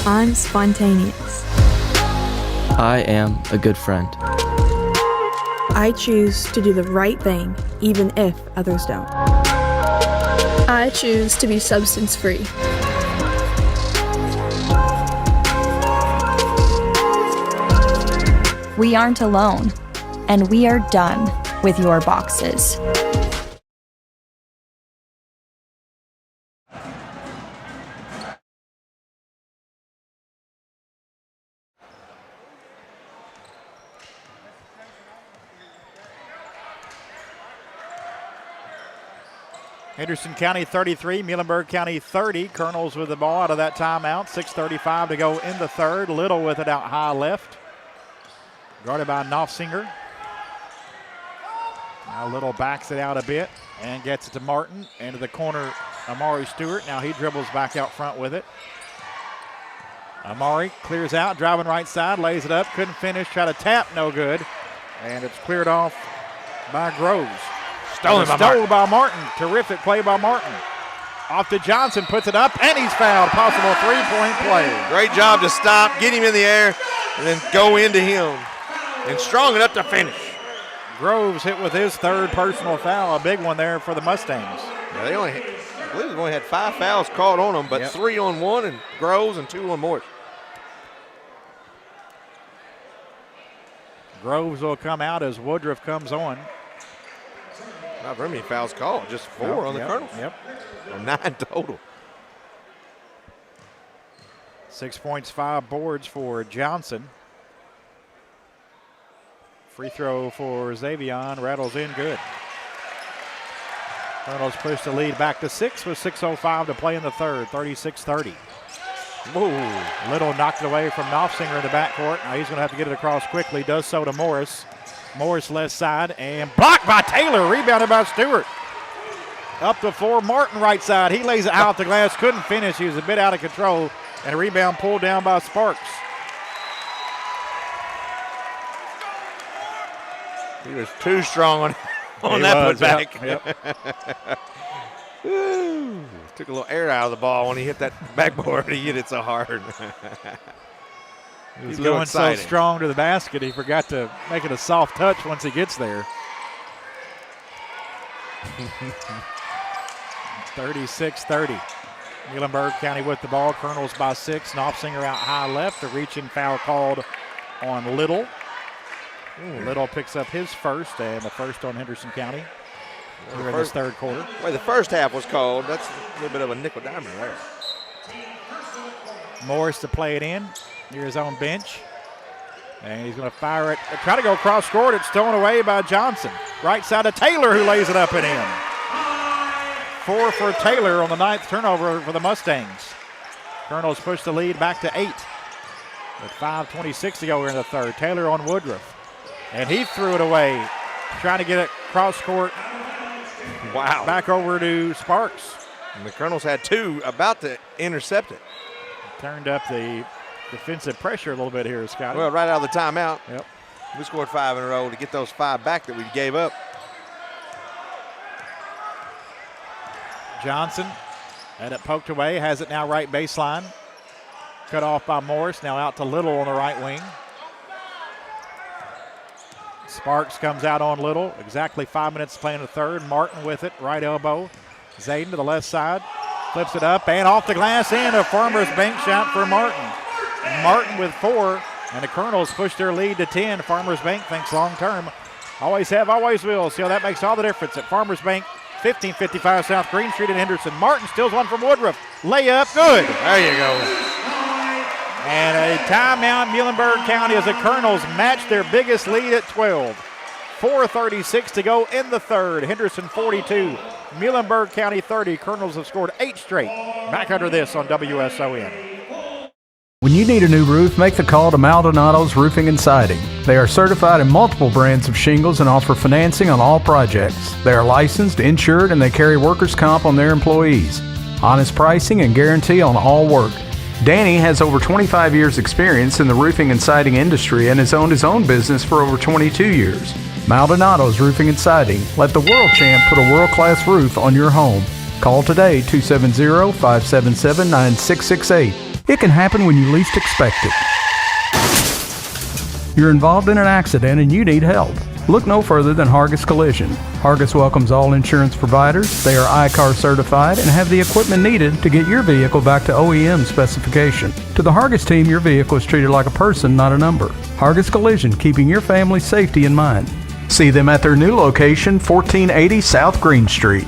I'm spontaneous. I am a good friend. I choose to do the right thing, even if others don't. I choose to be substance free. We aren't alone, and we are done with your boxes. Henderson County 33, Muhlenberg County 30. Colonels with the ball out of that timeout. 6:35 to go in the third. Little with it out high left. Guarded by Knopfsinger. Now Little backs it out a bit and gets it to Martin. Into the corner, Amari Stewart. Now he dribbles back out front with it. Amari clears out, driving right side, lays it up, couldn't finish, try to tap, no good. And it's cleared off by Groves. Stolen by Martin. Terrific play by Martin. Off to Johnson, puts it up, and he's fouled. Possible three-point play. Great job to stop, get him in the air, and then go into him. And strong enough to finish. Groves hit with his third personal foul, a big one there for the Mustangs. Yeah, I believe they only had 5 fouls called on them, but 3 on one and Groves and 2 on Morris. Groves will come out as Woodruff comes on. Not very many fouls called, just 4 on the Colonels. Yep. Or 9 total. 6 points, 5 boards for Johnson. Free throw for Xavion, rattles in good. Colonels push the lead back to 6 with 6:05 to play in the third, 36-30. Little knocked it away from Knopfsinger in the backcourt. Now he's going to have to get it across quickly. Does so to Morris. Morris left side and blocked by Taylor. Rebounded by Stewart. Up the floor, Martin right side. He lays it out the glass. Couldn't finish. He was a bit out of control. And a rebound pulled down by Sparks. He was too strong on that putback. Yep. Took a little air out of the ball when he hit that backboard. He hit it so hard. He's going so strong to the basket, he forgot to make it a soft touch once he gets there. 36-30. Muhlenberg County with the ball. Colonels by 6. Knopfsinger out high left. A reach-in foul called on Little. Little picks up his first, and the first on Henderson County here in this third quarter. Well, the first half was called. That's a little bit of a nickel diamond there. Morris to play it in near his own bench. And he's going to fire it. Try to go cross court. It's stolen away by Johnson. Right side of Taylor, who lays it up and in. 4 for Taylor on the 9th turnover for the Mustangs. Colonels push the lead back to 8. With 5:26 to go here in the third. Taylor on Woodruff. And he threw it away. Trying to get it cross court. Wow. Back over to Sparks. And the Colonels had 2 about to intercept it. Turned up the defensive pressure a little bit here, Scotty. Well, right out of the timeout. Yep. We scored 5 in a row to get those 5 back that we gave up. Johnson had it poked away, has it now right baseline. Cut off by Morris, now out to Little on the right wing. Sparks comes out on Little. Exactly 5 minutes to play in the third. Martin with it, right elbow. Zayden to the left side. Flips it up and off the glass in. A Farmers Bank shot for Martin. Martin with 4, and the Colonels push their lead to 10. Farmers Bank thinks long term. Always have, always will. See how that makes all the difference at Farmers Bank, 1555 South Green Street in Henderson. Martin steals one from Woodruff. Layup, good. There you go. And a timeout, Muhlenberg County, as the Colonels match their biggest lead at 12. 4:36 to go in the third. Henderson 42, Muhlenberg County 30. Colonels have scored 8 straight. Back under this on WSON. When you need a new roof, make the call to Maldonado's Roofing and Siding. They are certified in multiple brands of shingles and offer financing on all projects. They are licensed, insured, and they carry workers' comp on their employees. Honest pricing and guarantee on all work. Danny has over 25 years experience in the roofing and siding industry and has owned his own business for over 22 years. Maldonado's Roofing and Siding. Let the world champ put a world-class roof on your home. Call today 270-577-9668. It can happen when you least expect it. You're involved in an accident and you need help. Look no further than Hargis Collision. Hargis welcomes all insurance providers. They are ICAR certified and have the equipment needed to get your vehicle back to OEM specification. To the Hargis team, your vehicle is treated like a person, not a number. Hargis Collision, keeping your family's safety in mind. See them at their new location, 1480 South Green Street.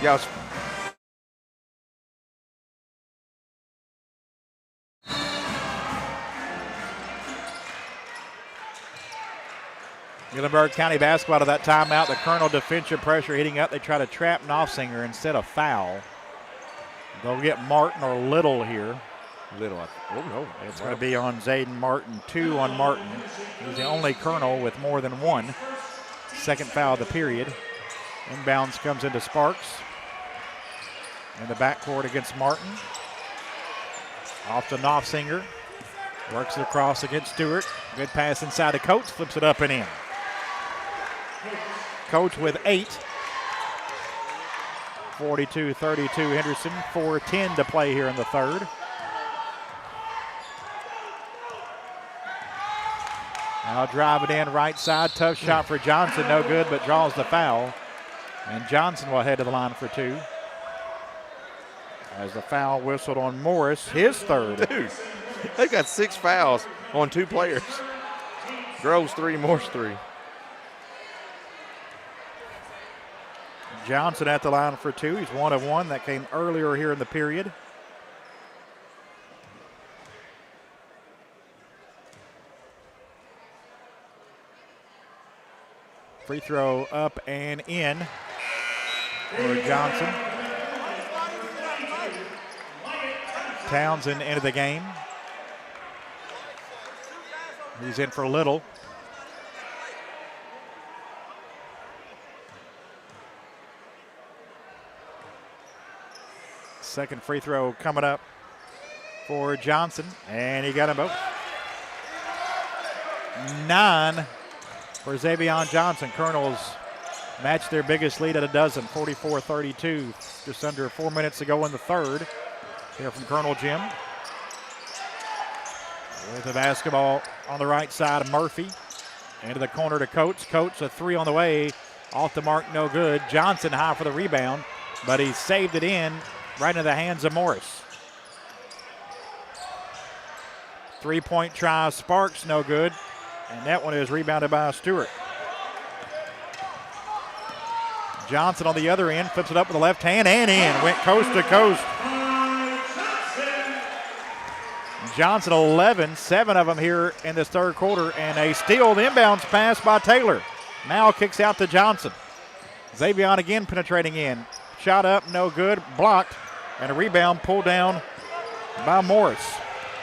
Yes. Muhlenberg County basketball to that timeout. The Colonel defensive pressure heating up. They try to trap Knopfsinger instead of foul. They'll get Martin or Little here. Little. Oh, no. It's going to be on Zayden Martin. 2 on Martin. He's the only Colonel with more than 1. Second foul of the period. Inbounds comes into Sparks. In the backcourt against Martin. Off to Knopfsinger. Works it across against Stewart. Good pass inside to Coates. Flips it up and in. Coates with 8. 42-32 Henderson. 4:10 to play here in the third. Now drive it in right side. Tough shot for Johnson. No good, but draws the foul. And Johnson will head to the line for 2. As the foul whistled on Morris, his third. Dude, they've got 6 fouls on 2 players. Groves 3, Morris 3. Johnson at the line for 2. He's 1 of 1. That came earlier here in the period. Free throw up and in for Johnson. Townsend into the game. He's in for Little. Second free throw coming up for Johnson, and he got them both. 9 for Xavion Johnson. Colonels matched their biggest lead at a dozen, 44-32, just under 4 minutes to go in the third. Here from Colonel Jim. With the basketball on the right side of Murphy. Into the corner to Coates. Coates, a 3 on the way. Off the mark, no good. Johnson high for the rebound, but he saved it in right into the hands of Morris. 3-point try, Sparks, no good. And that one is rebounded by Stewart. Johnson on the other end, flips it up with the left hand and in. Went coast to coast. Johnson 11, 7 of them here in this third quarter, and a steal, the inbounds pass by Taylor. Now kicks out to Johnson. Xavion again penetrating in. Shot up, no good, blocked, and a rebound pulled down by Morris.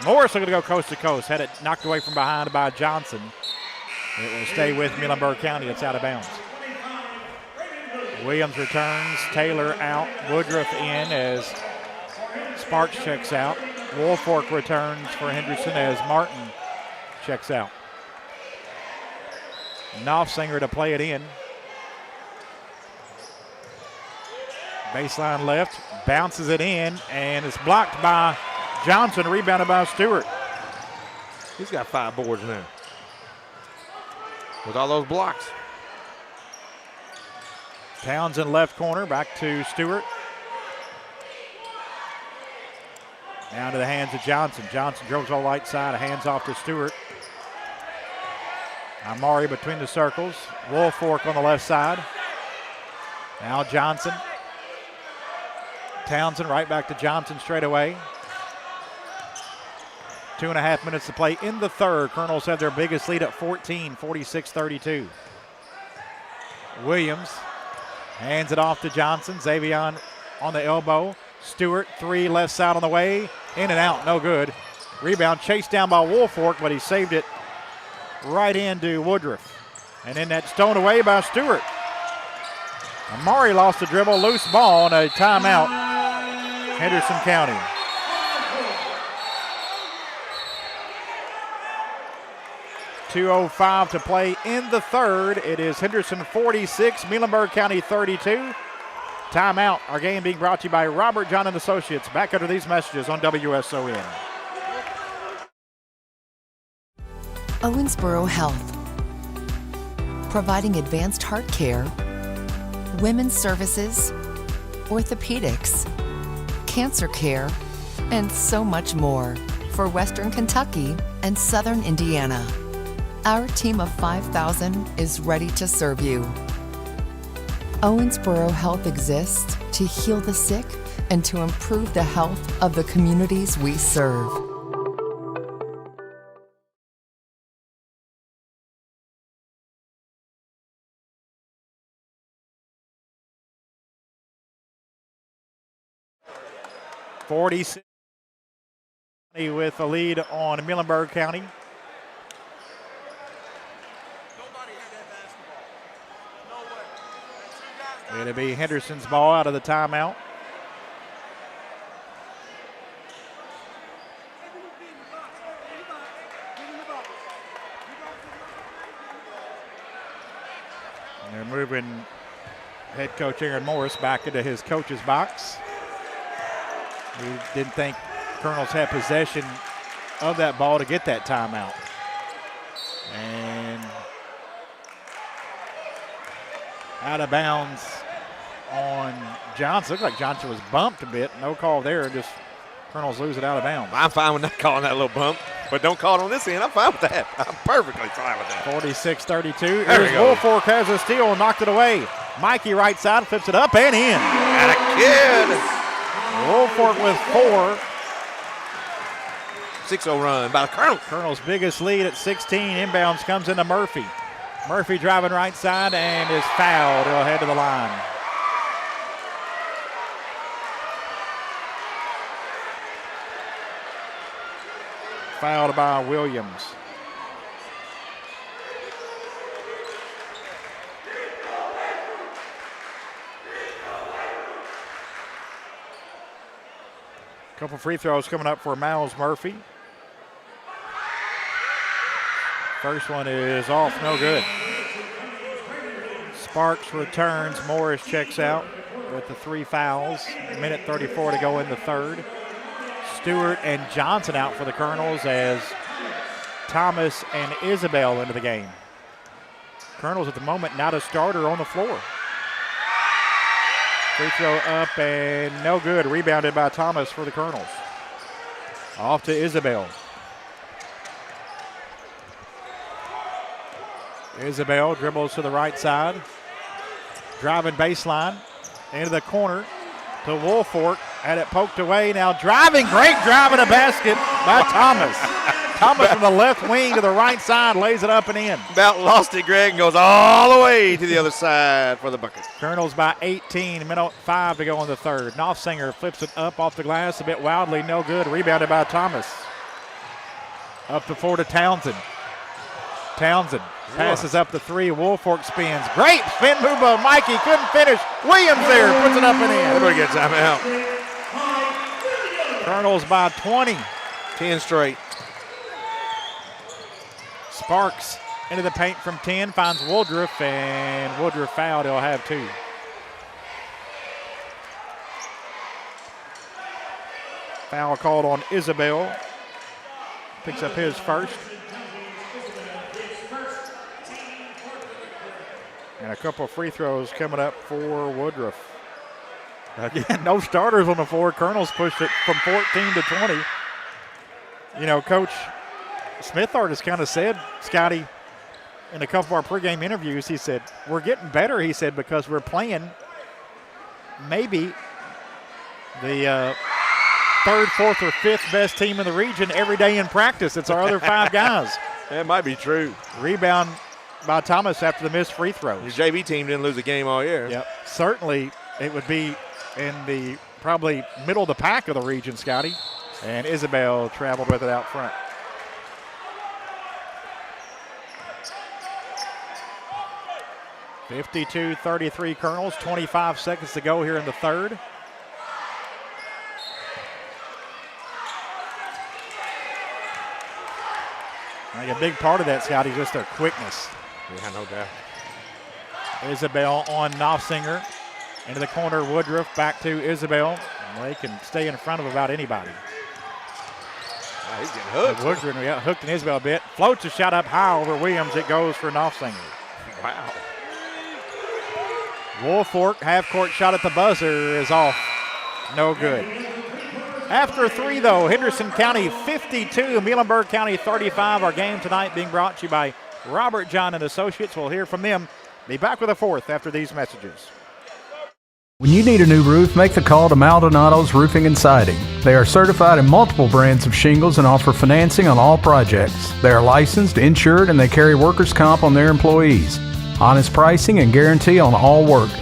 Morris looking to go coast to coast, had it knocked away from behind by Johnson. It will stay with Muhlenberg County, it's out of bounds. Williams returns, Taylor out, Woodruff in as Sparks checks out. Woolfolk returns for Henderson as Martin checks out. Knopfsinger to play it in. Baseline left, bounces it in, and it's blocked by Johnson, rebounded by Stewart. He's got 5 boards now with all those blocks. Townsend left corner, back to Stewart. Down to the hands of Johnson. Johnson dribbles on the right side, hands off to Stewart. Amari between the circles. Woolfolk on the left side. Now Johnson. Townsend right back to Johnson straight away. 2.5 minutes to play in the third. Colonels have their biggest lead at 14, 46-32. Williams hands it off to Johnson. Xavion on the elbow. Stewart, 3 left side on the way. In and out, no good. Rebound chased down by Woolfolk, but he saved it right into Woodruff. And then that stone away by Stewart. Amari lost the dribble, loose ball, and a timeout. Henderson County. 2:05 to play in the third. It is Henderson 46, Muhlenberg County 32. Timeout. Our game being brought to you by Robert John and Associates. Back under these messages on WSON. Owensboro Health, providing advanced heart care, women's services, orthopedics, cancer care, and so much more for Western Kentucky and Southern Indiana. Our team of 5,000 is ready to serve you. Owensboro Health exists to heal the sick and to improve the health of the communities we serve. .46 with a lead on Muhlenberg County. It'll be Henderson's ball out of the timeout. And they're moving head coach Aaron Morris back into his coach's box. He didn't think Colonels had possession of that ball to get that timeout. And out of bounds on Johnson. Looked like Johnson was bumped a bit. No call there. Just Colonels lose it out of bounds. I'm fine with not calling that little bump, but don't call it on this end. I'm fine with that. I'm perfectly fine with that. 46-32. Here's Woolfolk has a steal and knocked it away. Mikey right side flips it up and in. And a kid. Woolfolk with 4. 6-0 run by the Colonels. Colonels' biggest lead at 16. Inbounds comes into Murphy. Murphy driving right side and is fouled. He'll head to the line. Fouled by Williams. Couple free throws coming up for Miles Murphy. First one is off, no good. Sparks returns, Morris checks out with the 3 fouls. Minute 34 to go in the third. Stewart and Johnson out for the Colonels as Thomas and Isabel into the game. Colonels at the moment not a starter on the floor. Free throw up and no good. Rebounded by Thomas for the Colonels. Off to Isabel. Isabel dribbles to the right side. Driving baseline into the corner to Woolfolk. Had it poked away. Now driving. Great drive in a basket by Thomas. Thomas from the left wing to the right side lays it up and in. About lost it, Greg, and goes all the way to the other side for the bucket. Colonels by 18. Minute 5 to go in the third. Knopfsinger flips it up off the glass a bit wildly. No good. Rebounded by Thomas. Up the floor to Townsend. Townsend passes up the 3. Woolfolk spins. Great spin move by Mikey. Couldn't finish. Williams there puts it up and in. Everybody gets timeout. Colonels by 20. 10 straight. Sparks into the paint from 10. Finds Woodruff, and Woodruff fouled. He'll have 2. Foul called on Isabel. Picks up his first. And a couple of free throws coming up for Woodruff. Again, no starters on the floor. Colonels pushed it from 14 to 20. You know, Coach Smithart has kind of said, Scotty, in a couple of our pregame interviews, he said, we're getting better, he said, because we're playing maybe the third, fourth, or fifth best team in the region every day in practice. It's our other 5 guys. That might be true. Rebound by Thomas after the missed free throws. Your JV team didn't lose a game all year. Yep. Certainly it would be in the probably middle of the pack of the region, Scotty. And Isabel traveled with it out front. (52-33) Colonels, 25 seconds to go here in the third. I think a big part of that, Scott, is just their quickness. Yeah, no doubt. Isabel on Knopfsinger. Into the corner, Woodruff back to Isabel. They can stay in front of about anybody. Oh, he's getting hooked. Woodruff hooked in Isabel a bit. Floats a shot up high over Williams. It goes for Knopfsinger. Wow. Woolfork, half-court shot at the buzzer is off. No good. After 3, though, Henderson County 52, Muhlenberg County 35. Our game tonight being brought to you by Robert John and Associates. We'll hear from them. Be back with a 4th after these messages. When you need a new roof, make the call to Maldonado's Roofing and Siding. They are certified in multiple brands of shingles and offer financing on all projects. They are licensed, insured, and they carry workers' comp on their employees. Honest pricing and guarantee on all work.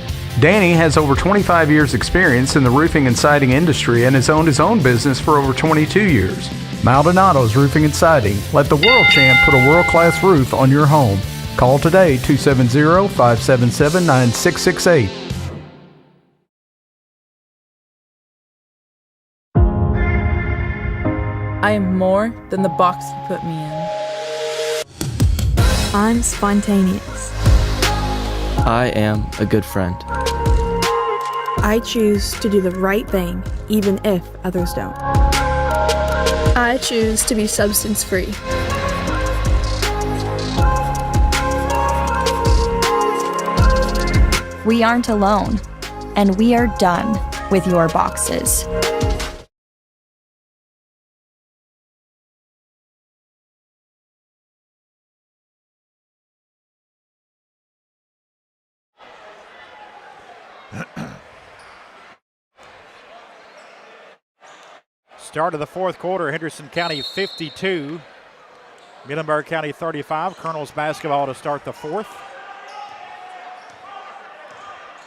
Danny has over 25 years experience in the roofing and siding industry and has owned his own business for over 22 years. Maldonado's Roofing and Siding. Let the world champ put a world-class roof on your home. Call today, 270-577-9668. I am more than the box you put me in. I'm spontaneous. I am a good friend. I choose to do the right thing, even if others don't. I choose to be substance free. We aren't alone, and we are done with your boxes. Start of the 4th quarter, Henderson County 52, Muhlenberg County 35. Colonels basketball to start the 4th.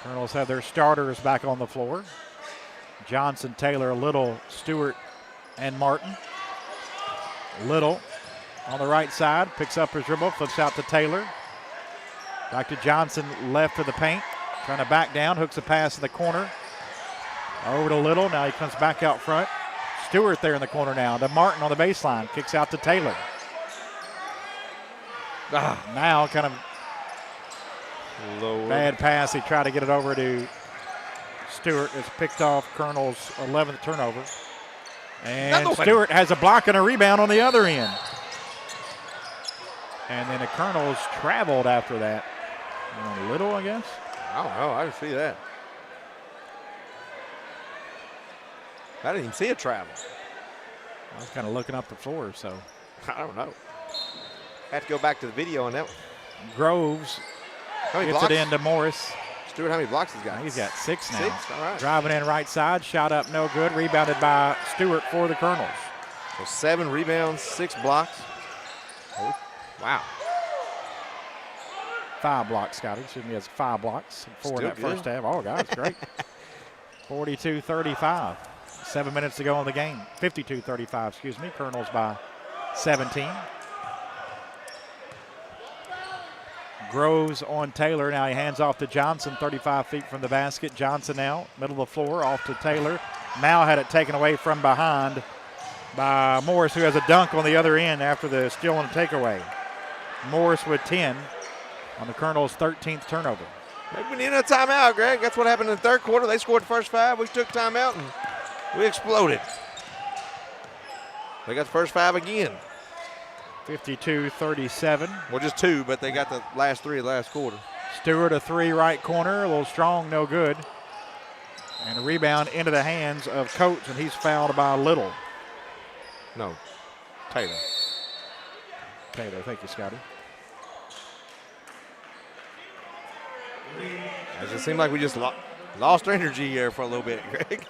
Colonels have their starters back on the floor. Johnson, Taylor, Little, Stewart, and Martin. Little on the right side, picks up his dribble, flips out to Taylor. Back to Johnson, left of the paint, trying to back down, hooks a pass in the corner. Over to Little, now he comes back out front. Stewart there in the corner now to Martin on the baseline, kicks out to Taylor. Now kind of lower. Bad pass, he tried to get it over to Stewart. It's picked off Colonel's 11th turnover. And Stewart has a block and a rebound on the other end. And then the Colonels traveled after that. Little, I guess? I don't know, I didn't see that. I didn't even see a travel. I was kind of looking up the floor, so. I don't know. Have to go back to the video on that one. Groves gets it into Morris. Stewart, how many blocks he's got? He's got 6 now. 6, all right. Driving in right side, shot up no good. Rebounded by Stewart for the Colonels. So 7 rebounds, 6 blocks. Oh, wow. 5 blocks, Scotty. Excuse me, he has 5 blocks. 4 in that first half. Oh, God, that's great. 42-35. 7 minutes to go in the game. 52-35, excuse me. Colonels by 17. Groves on Taylor. Now he hands off to Johnson, 35 feet from the basket. Johnson now, middle of the floor, off to Taylor. Now had it taken away from behind by Morris, who has a dunk on the other end after the steal and takeaway. Morris with 10 on the Colonels' 13th turnover. Maybe we need a timeout, Greg. That's what happened in the third quarter. They scored the first 5. We took timeout and we exploded. They got the first 5 again. 52-37. Well, just 2, but they got the last 3 of the last quarter. Stewart, a 3 right corner, a little strong, no good. And a rebound into the hands of Coates, and he's fouled by Little. No, Taylor. Taylor, thank you, Scotty. It just seemed like we just lost our energy here for a little bit, Greg.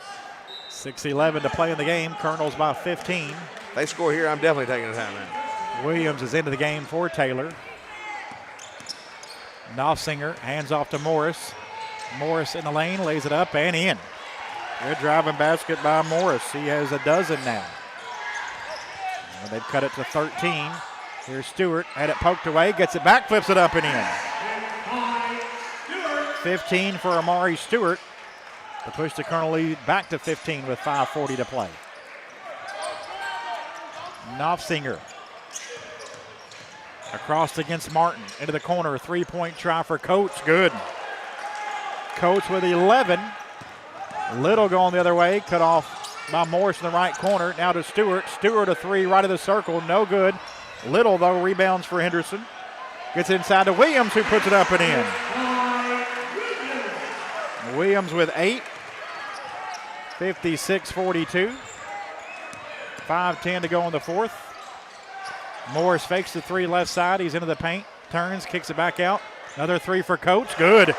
6:11 to play in the game. Colonels by 15. If they score here, I'm definitely taking a timeout. Williams is into the game for Taylor. Knopfsinger hands off to Morris. Morris in the lane, lays it up and in. Good driving basket by Morris. He has a dozen now. And they've cut it to 13. Here's Stewart, had it poked away, gets it back, flips it up and in. 15 for Amari Stewart to push the Colonel lead back to 15 with 5:40 to play. Knopfsinger Across against Martin. Into the corner. 3-point try for Coates. Good. Coates with 11. Little going the other way. Cut off by Morris in the right corner. Now to Stewart. Stewart a 3 right of the circle. No good. Little, though, rebounds for Henderson. Gets inside to Williams, who puts it up and in. Williams with 8. 56-42. 5:10 to go in the fourth. Morris fakes the 3 left side. He's into the paint. Turns, kicks it back out. Another 3 for Coates. Good.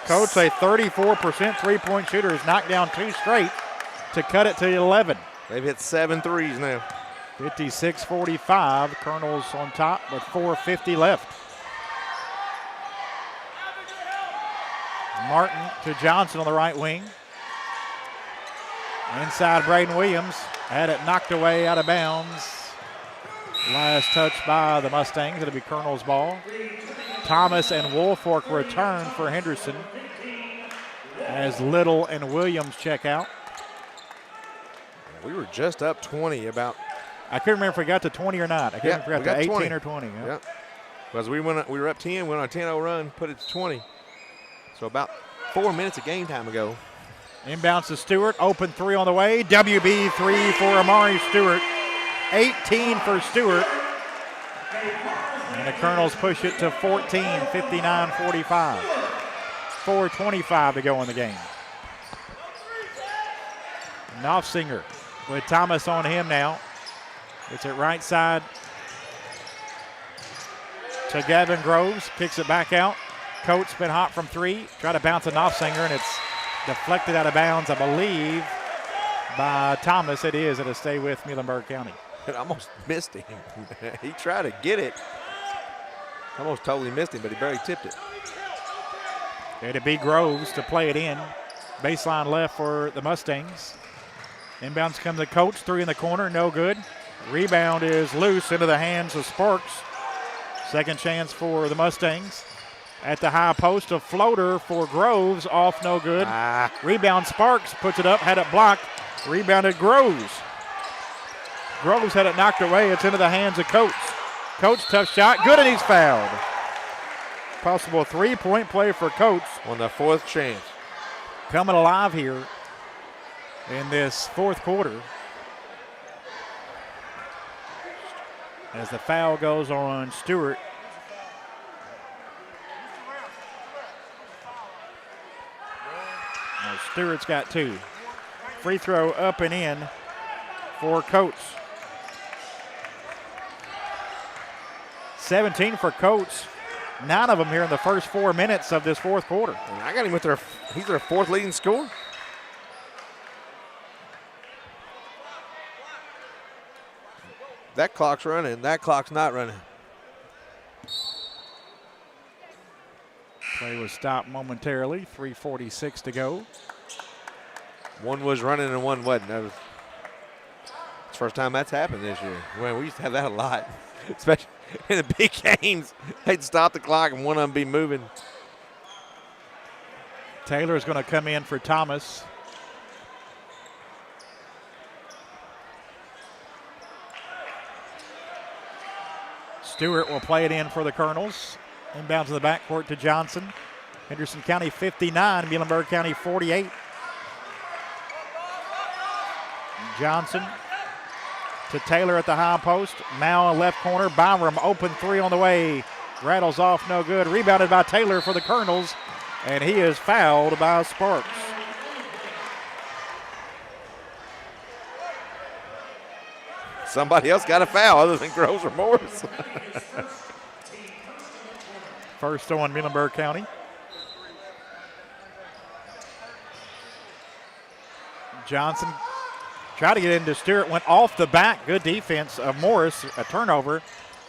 Coates, a 34% three-point shooter, has knocked down 2 straight to cut it to 11. They've hit 7 threes now. 56-45. Colonels on top with 4:50 left. Martin to Johnson on the right wing. Inside Braden Williams. Had it knocked away out of bounds. Last touch by the Mustangs. It'll be Colonel's ball. Thomas and Woolfolk return for Henderson as Little and Williams check out. We were just up 20 about. I couldn't remember if we got to 20 or not. I couldn't remember if we got to 18 20. Or 20. Yeah. Yep. Because we were up 10, went on a 10-0 run, put it to 20. So about 4 minutes of game time ago. Inbounds to Stewart. Open 3 on the way. WB 3 for Amari Stewart. 18 for Stewart. And the Colonels push it to 14, 59-45. 4:25 to go in the game. Knopfsinger with Thomas on him now. It's at right side to Gavin Groves. Kicks it back out. Coates been hot from 3. Try to bounce a Knopfsinger, and it's deflected out of bounds, I believe, by Thomas. It is. It'll stay with Muhlenberg County. It almost missed him. He tried to get it. Almost totally missed him, but he barely tipped it. It'll be Groves to play it in. Baseline left for the Mustangs. Inbounds comes to Coates. 3 in the corner. No good. Rebound is loose into the hands of Sparks. Second chance for the Mustangs. At the high post, a floater for Groves. Off, no good. Rebound, Sparks puts it up. Had it blocked. Rebounded Groves. Groves had it knocked away. It's into the hands of Coates. Coates, tough shot. Good, and he's fouled. Possible 3-point play for Coates. On the 4th chance. Coming alive here in this 4th quarter. As the foul goes on Stewart. Now Stewart's got 2. Free throw up and in for Coates. 17 for Coates. 9 of them here in the first 4 minutes of this 4th quarter. And I got him with he's their 4th leading scorer. That clock's running. That clock's not running. Play was stopped momentarily. 3:46 to go. One was running and one wasn't. It's the first time that's happened this year. Well, we used to have that a lot, especially in the big games. They'd stop the clock and one of them be moving. Taylor's going to come in for Thomas. Stewart will play it in for the Colonels. Inbounds in the backcourt to Johnson. Henderson County 59, Muhlenberg County 48. Johnson to Taylor at the high post. Mao in left corner. Byram open 3 on the way. Rattles off, no good. Rebounded by Taylor for the Colonels, and he is fouled by Sparks. Somebody else got a foul other than Groves or Morris. First on Muhlenberg County. Johnson tried to get into Stewart, went off the back. Good defense of Morris, a turnover.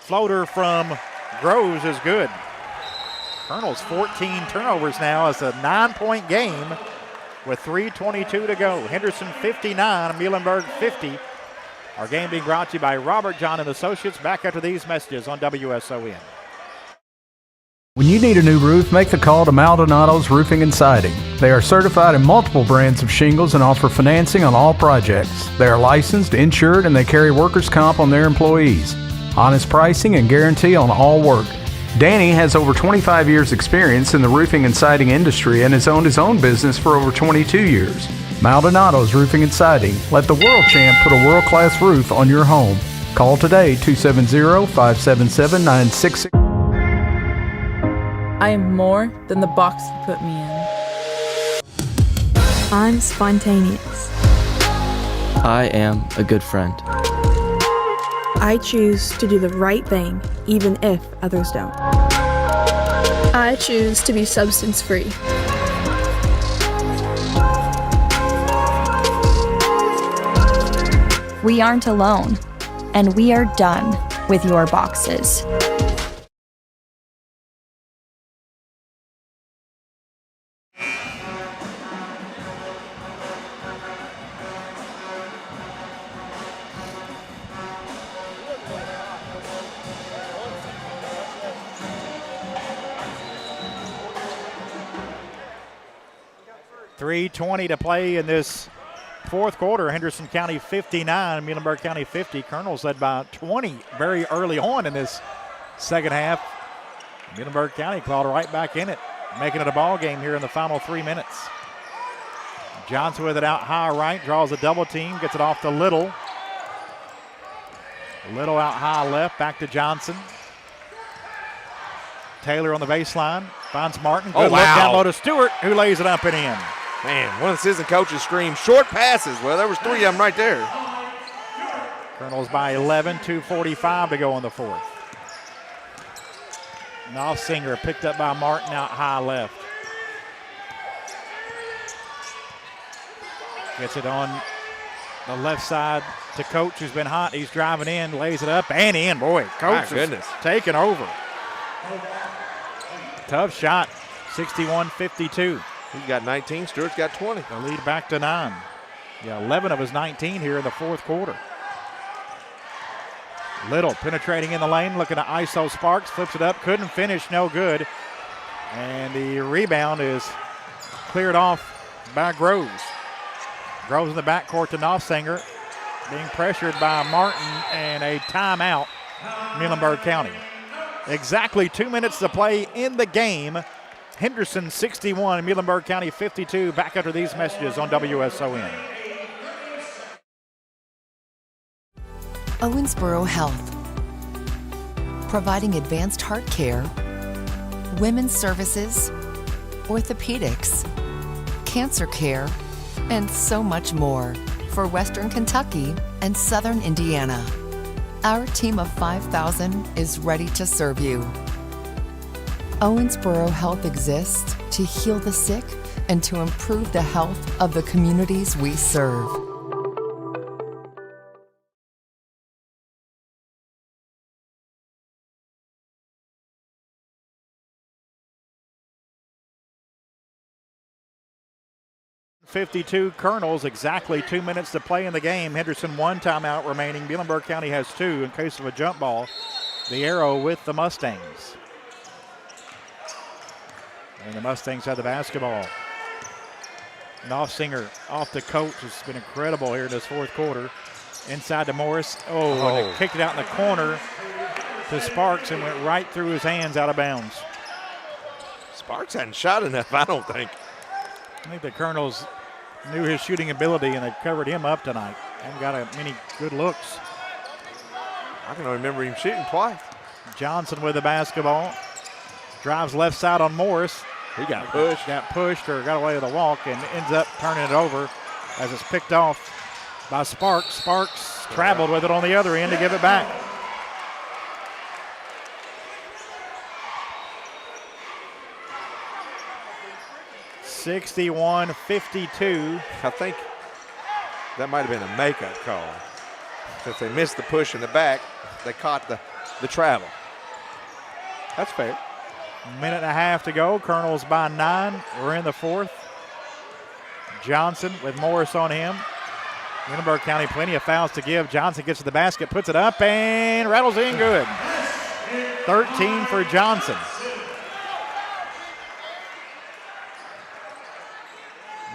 Floater from Groves is good. Colonels 14 turnovers now. It's a 9-point game with 3:22 to go. Henderson 59, Muhlenberg 50. Our game being brought to you by Robert John and Associates. Back after these messages on WSON. When you need a new roof, make the call to Maldonado's Roofing and Siding. They are certified in multiple brands of shingles and offer financing on all projects. They are licensed, insured, and they carry workers' comp on their employees. Honest pricing and guarantee on all work. Danny has over 25 years experience in the roofing and siding industry and has owned his own business for over 22 years. Maldonado's Roofing and Siding. Let the world champ put a world-class roof on your home. Call today, 270-577-9666. I am more than the box you put me in. I'm spontaneous. I am a good friend. I choose to do the right thing, even if others don't. I choose to be substance free. We aren't alone, and we are done with your boxes. .320 to play in this fourth quarter. Henderson County 59, Muhlenberg County 50. Colonels led by 20 very early on in this second half. Muhlenberg County clawed right back in it, making it a ball game here in the final 3 minutes. Johnson with it out high right, draws a double team, gets it off to Little. Little out high left, back to Johnson. Taylor on the baseline, finds Martin. Good look down low to Stewart, who lays it up and in. Man, one of the assistant coaches screamed short passes. Well, there was 3 of them right there. Colonels by 11, 2:45 to go in the fourth. Knopfsinger picked up by Martin out high left. Gets it on the left side to Coach, who's been hot. He's driving in, lays it up and in. Boy, Coach is taking over. Tough shot, 61-52. He's got 19, Stewart's got 20. The lead back to 9. Yeah, 11 of his 19 here in the fourth quarter. Little penetrating in the lane, looking to ISO Sparks, flips it up, couldn't finish, no good. And the rebound is cleared off by Groves. Groves in the backcourt to Knopfsinger, being pressured by Martin, and a timeout, Muhlenberg County. Exactly 2 minutes to play in the game. Henderson 61, Muhlenberg County 52. Back after these messages on WSON. Owensboro Health, providing advanced heart care, women's services, orthopedics, cancer care, and so much more for Western Kentucky and Southern Indiana. Our team of 5,000 is ready to serve you. Owensboro Health exists to heal the sick and to improve the health of the communities we serve. .52 Colonels, exactly 2 minutes to play in the game. Henderson 1 timeout remaining. Muhlenberg County has 2 in case of a jump ball. The arrow with the Mustangs. And the Mustangs have the basketball. Knopfsinger off the Coach has been incredible here in this fourth quarter. Inside to Morris. And they kicked it out in the corner to Sparks and went right through his hands out of bounds. Sparks hadn't shot enough, I don't think. I think the Colonels knew his shooting ability and they covered him up tonight. Haven't got many good looks. I can only remember him shooting twice. Johnson with the basketball. Drives left side on Morris. He got pushed or got away with a walk and ends up turning it over as it's picked off by Sparks. Sparks traveled with it on the other end to give it back. .61-52. I think that might have been a makeup call. Since they missed the push in the back, they caught the travel. That's fair. Minute and a half to go. Colonels by 9. We're in the fourth. Johnson with Morris on him. Muhlenberg County, plenty of fouls to give. Johnson gets to the basket, puts it up, and rattles in good. 13 for Johnson.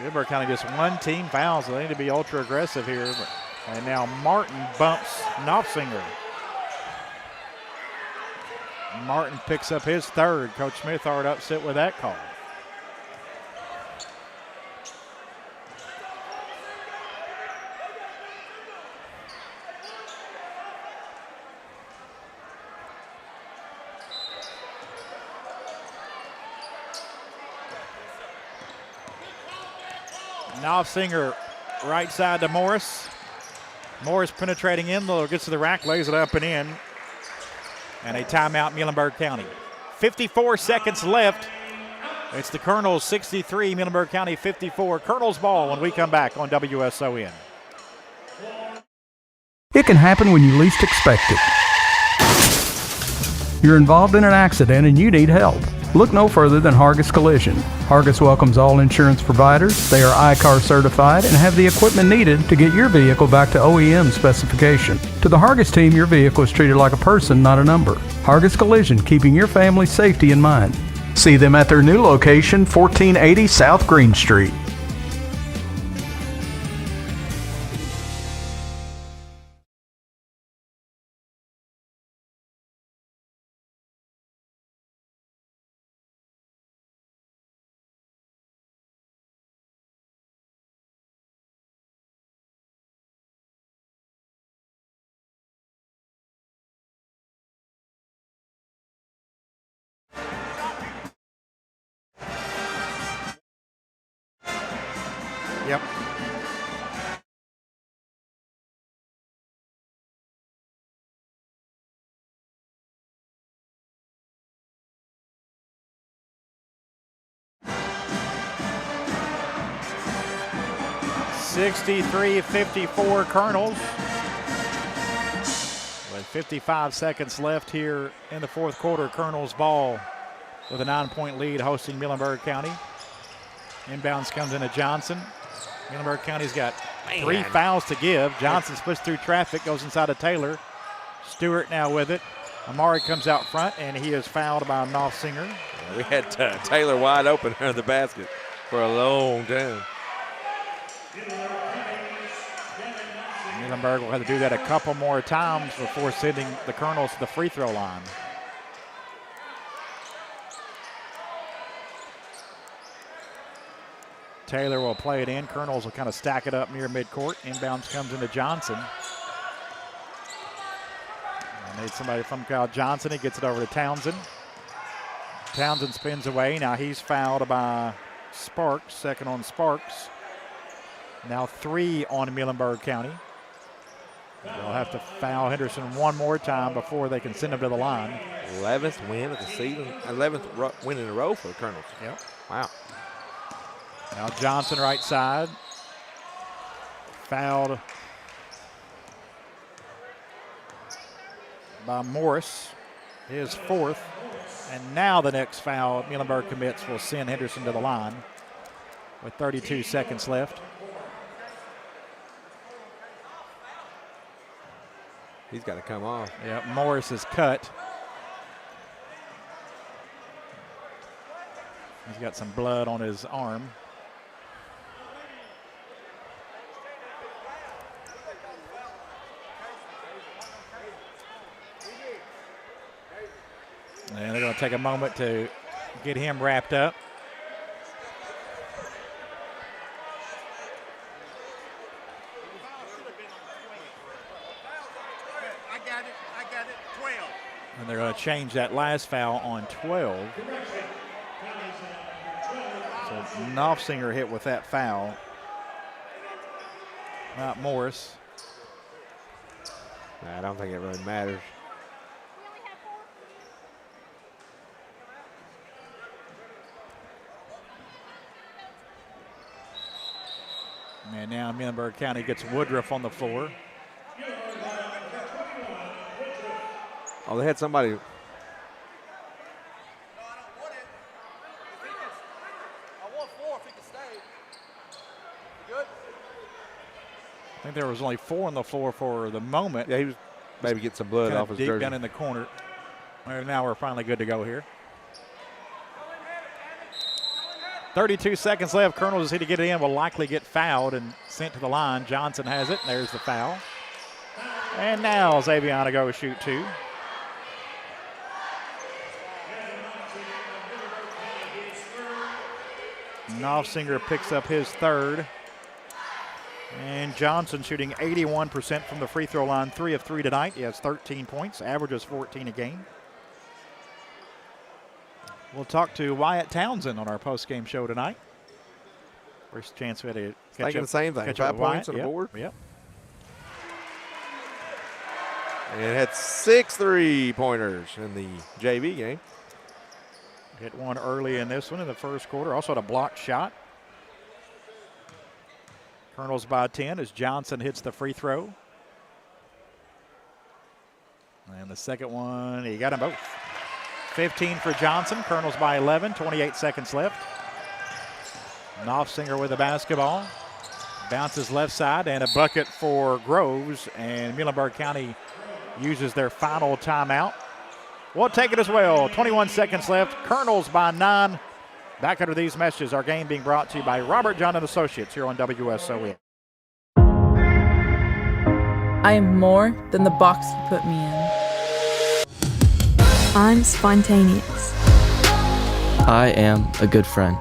Muhlenberg County just 1 team foul, so they need to be ultra aggressive here. And now Martin bumps Knopfsinger. Martin picks up his third. Coach Smith already upset with that call. Knopfsinger right side to Morris. Morris penetrating in, gets to the rack, lays it up and in. And a timeout, Muhlenberg County. 54 seconds left. It's the Colonels 63, Muhlenberg County 54. Colonels ball when we come back on WSON. It can happen when you least expect it. You're involved in an accident and you need help. Look no further than Hargis Collision. Hargis welcomes all insurance providers. They are ICAR certified and have the equipment needed to get your vehicle back to OEM specification. To the Hargis team, your vehicle is treated like a person, not a number. Hargis Collision, keeping your family's safety in mind. See them at their new location, 1480 South Green Street. Yep. (63-54) Colonels. With 55 seconds left here in the fourth quarter, Colonels ball with a 9-point lead hosting Muhlenberg County. Inbounds comes into Johnson. Muhlenberg County's got 3 fouls to give. Johnson splits through traffic, goes inside of Taylor. Stewart now with it. Amari comes out front, and he is fouled by Knopfsinger. Yeah, we had Taylor wide open under the basket for a long time. Muhlenberg will have to do that a couple more times before sending the Colonels to the free throw line. Taylor will play it in. Colonels will kind of stack it up near midcourt. Inbounds comes into Johnson. Need somebody from Kyle Johnson. He gets it over to Townsend. Townsend spins away. Now he's fouled by Sparks. Second on Sparks. Now 3 on Muhlenberg County. They'll have to foul Henderson one more time before they can send him to the line. 11th win of the season. 11th win in a row for the Colonels. Yep. Wow. Now Johnson right side. Fouled by Morris. His 4th. And now the next foul Muhlenberg commits will send Henderson to the line with 32 seconds left. He's got to come off. Yeah, Morris is cut. He's got some blood on his arm. And they're going to take a moment to get him wrapped up. I got it, 12. And they're going to change that last foul on 12. So Knopfsinger hit with that foul. Not Morris. I don't think it really matters. And now Muhlenberg County gets Woodruff on the floor. Oh, they had somebody. I think there was only 4 on the floor for the moment. Yeah, he was maybe get some blood off his deep jersey. Down in the corner. Well, now we're finally good to go here. 32 seconds left. Colonels, as he to get it in, will likely get fouled and sent to the line. Johnson has it. There's the foul. And now Xavier goes shoot 2. Knopfsinger picks up his third. And Johnson shooting 81% from the free throw line, 3 of 3 tonight. He has 13 points, averages 14 a game. We'll talk to Wyatt Townsend on our post-game show tonight. First chance we had to catch Thinking up, the same thing, 5 points on the board. Yep. And had 6 3-pointers in the JV game. Hit one early in this one in the first quarter. Also had a blocked shot. Colonels by 10 as Johnson hits the free throw. And the second one, he got them both. 15 for Johnson. Colonels by 11, 28 seconds left. Knopfsinger with the basketball. Bounces left side and a bucket for Groves. And Muhlenberg County uses their final timeout. We'll take it as well. 21 seconds left. Colonels by 9. Back under these messages, our game being brought to you by Robert John and Associates here on WSON. I am more than the box you put me in. I'm spontaneous. I am a good friend.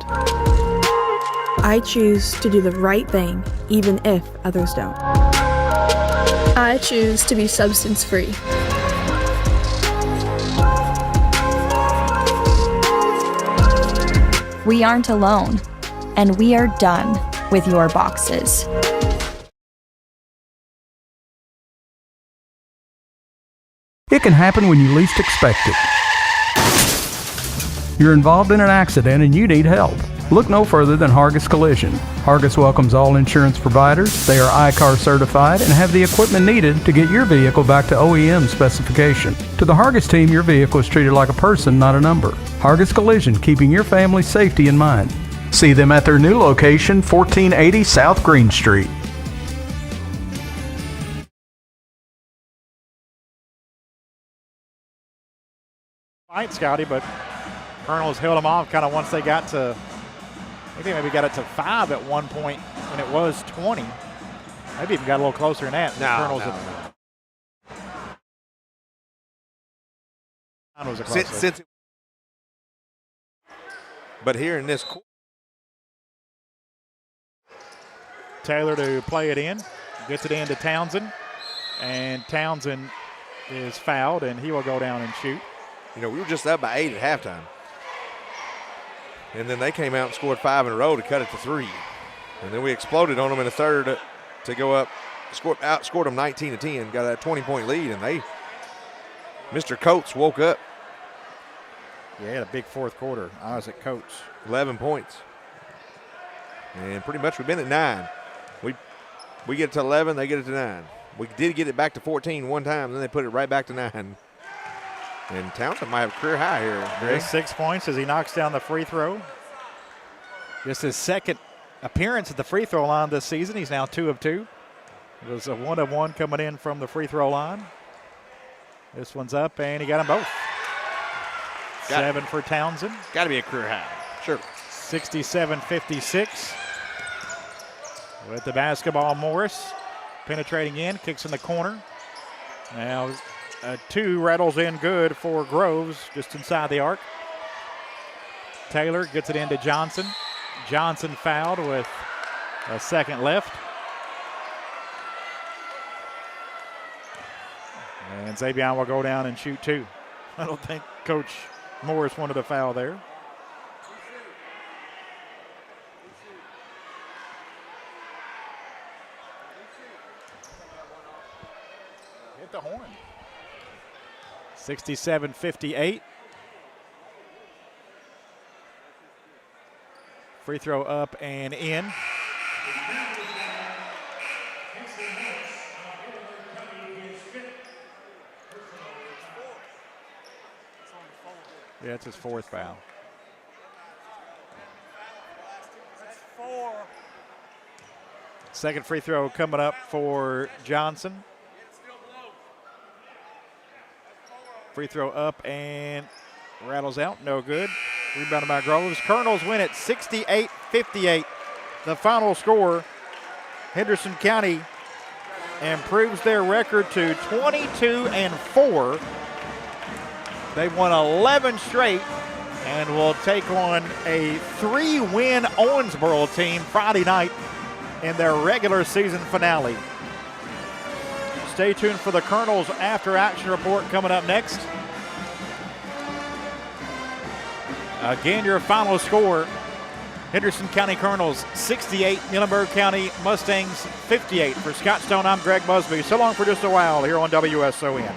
I choose to do the right thing, even if others don't. I choose to be substance free. We aren't alone, and we are done with your boxes. It can happen when you least expect it. You're involved in an accident and you need help. Look no further than Hargis Collision. Hargis welcomes all insurance providers. They are ICAR certified and have the equipment needed to get your vehicle back to OEM specification. To the Hargis team, your vehicle is treated like a person, not a number. Hargis Collision, keeping your family's safety in mind. See them at their new location, 1480 South Green Street. Fight, Scotty, but Colonels held them off kind of once they got to, maybe got it to 5 at one point when it was 20. Maybe even got a little closer than that. No. But here in this quarter, Taylor to play it in, gets it into Townsend, and Townsend is fouled, and he will go down and shoot. you know, we were just up by 8 at halftime. And then they came out and scored 5 in a row to cut it to 3. And then we exploded on them in the third to go up, outscored them 19-10, got that 20-point lead, and Mr. Coates woke up. Yeah, he had a big fourth quarter. Isaac Coates. 11 points. And pretty much we've been at 9. We get it to 11, they get it to 9. We did get it back to 14 one time, then they put it right back to 9. And Townsend might have a career high here, Greg. 6 points as he knocks down the free throw. Just his second appearance at the free throw line this season. He's now 2 of 2. It was a 1 of 1 coming in from the free throw line. This one's up, and he got them both. 7 for Townsend. Got to be a career high. Sure. 67-56. With the basketball, Morris penetrating in, kicks in the corner. Now, 2 rattles in good for Groves, just inside the arc. Taylor gets it into Johnson. Johnson fouled with a second left. And Xavier will go down and shoot 2. I don't think Coach Morris wanted a foul there. Hit the horn. 67-58. Free throw up and in. Yeah, it's his 4th foul. Second free throw coming up for Johnson. Free throw up and rattles out, no good. Rebounded by Groves. Colonels win it 68-58. The final score. Henderson County improves their record to 22-4. They've won 11 straight, and and will take on a 3-win Owensboro team Friday night in their regular season finale. Stay tuned for the Colonels after action report coming up next. Again, your final score, Henderson County Colonels 68, Muhlenberg County Mustangs 58. For Scott Stone, I'm Greg Busby. So long for just a while here on WSON.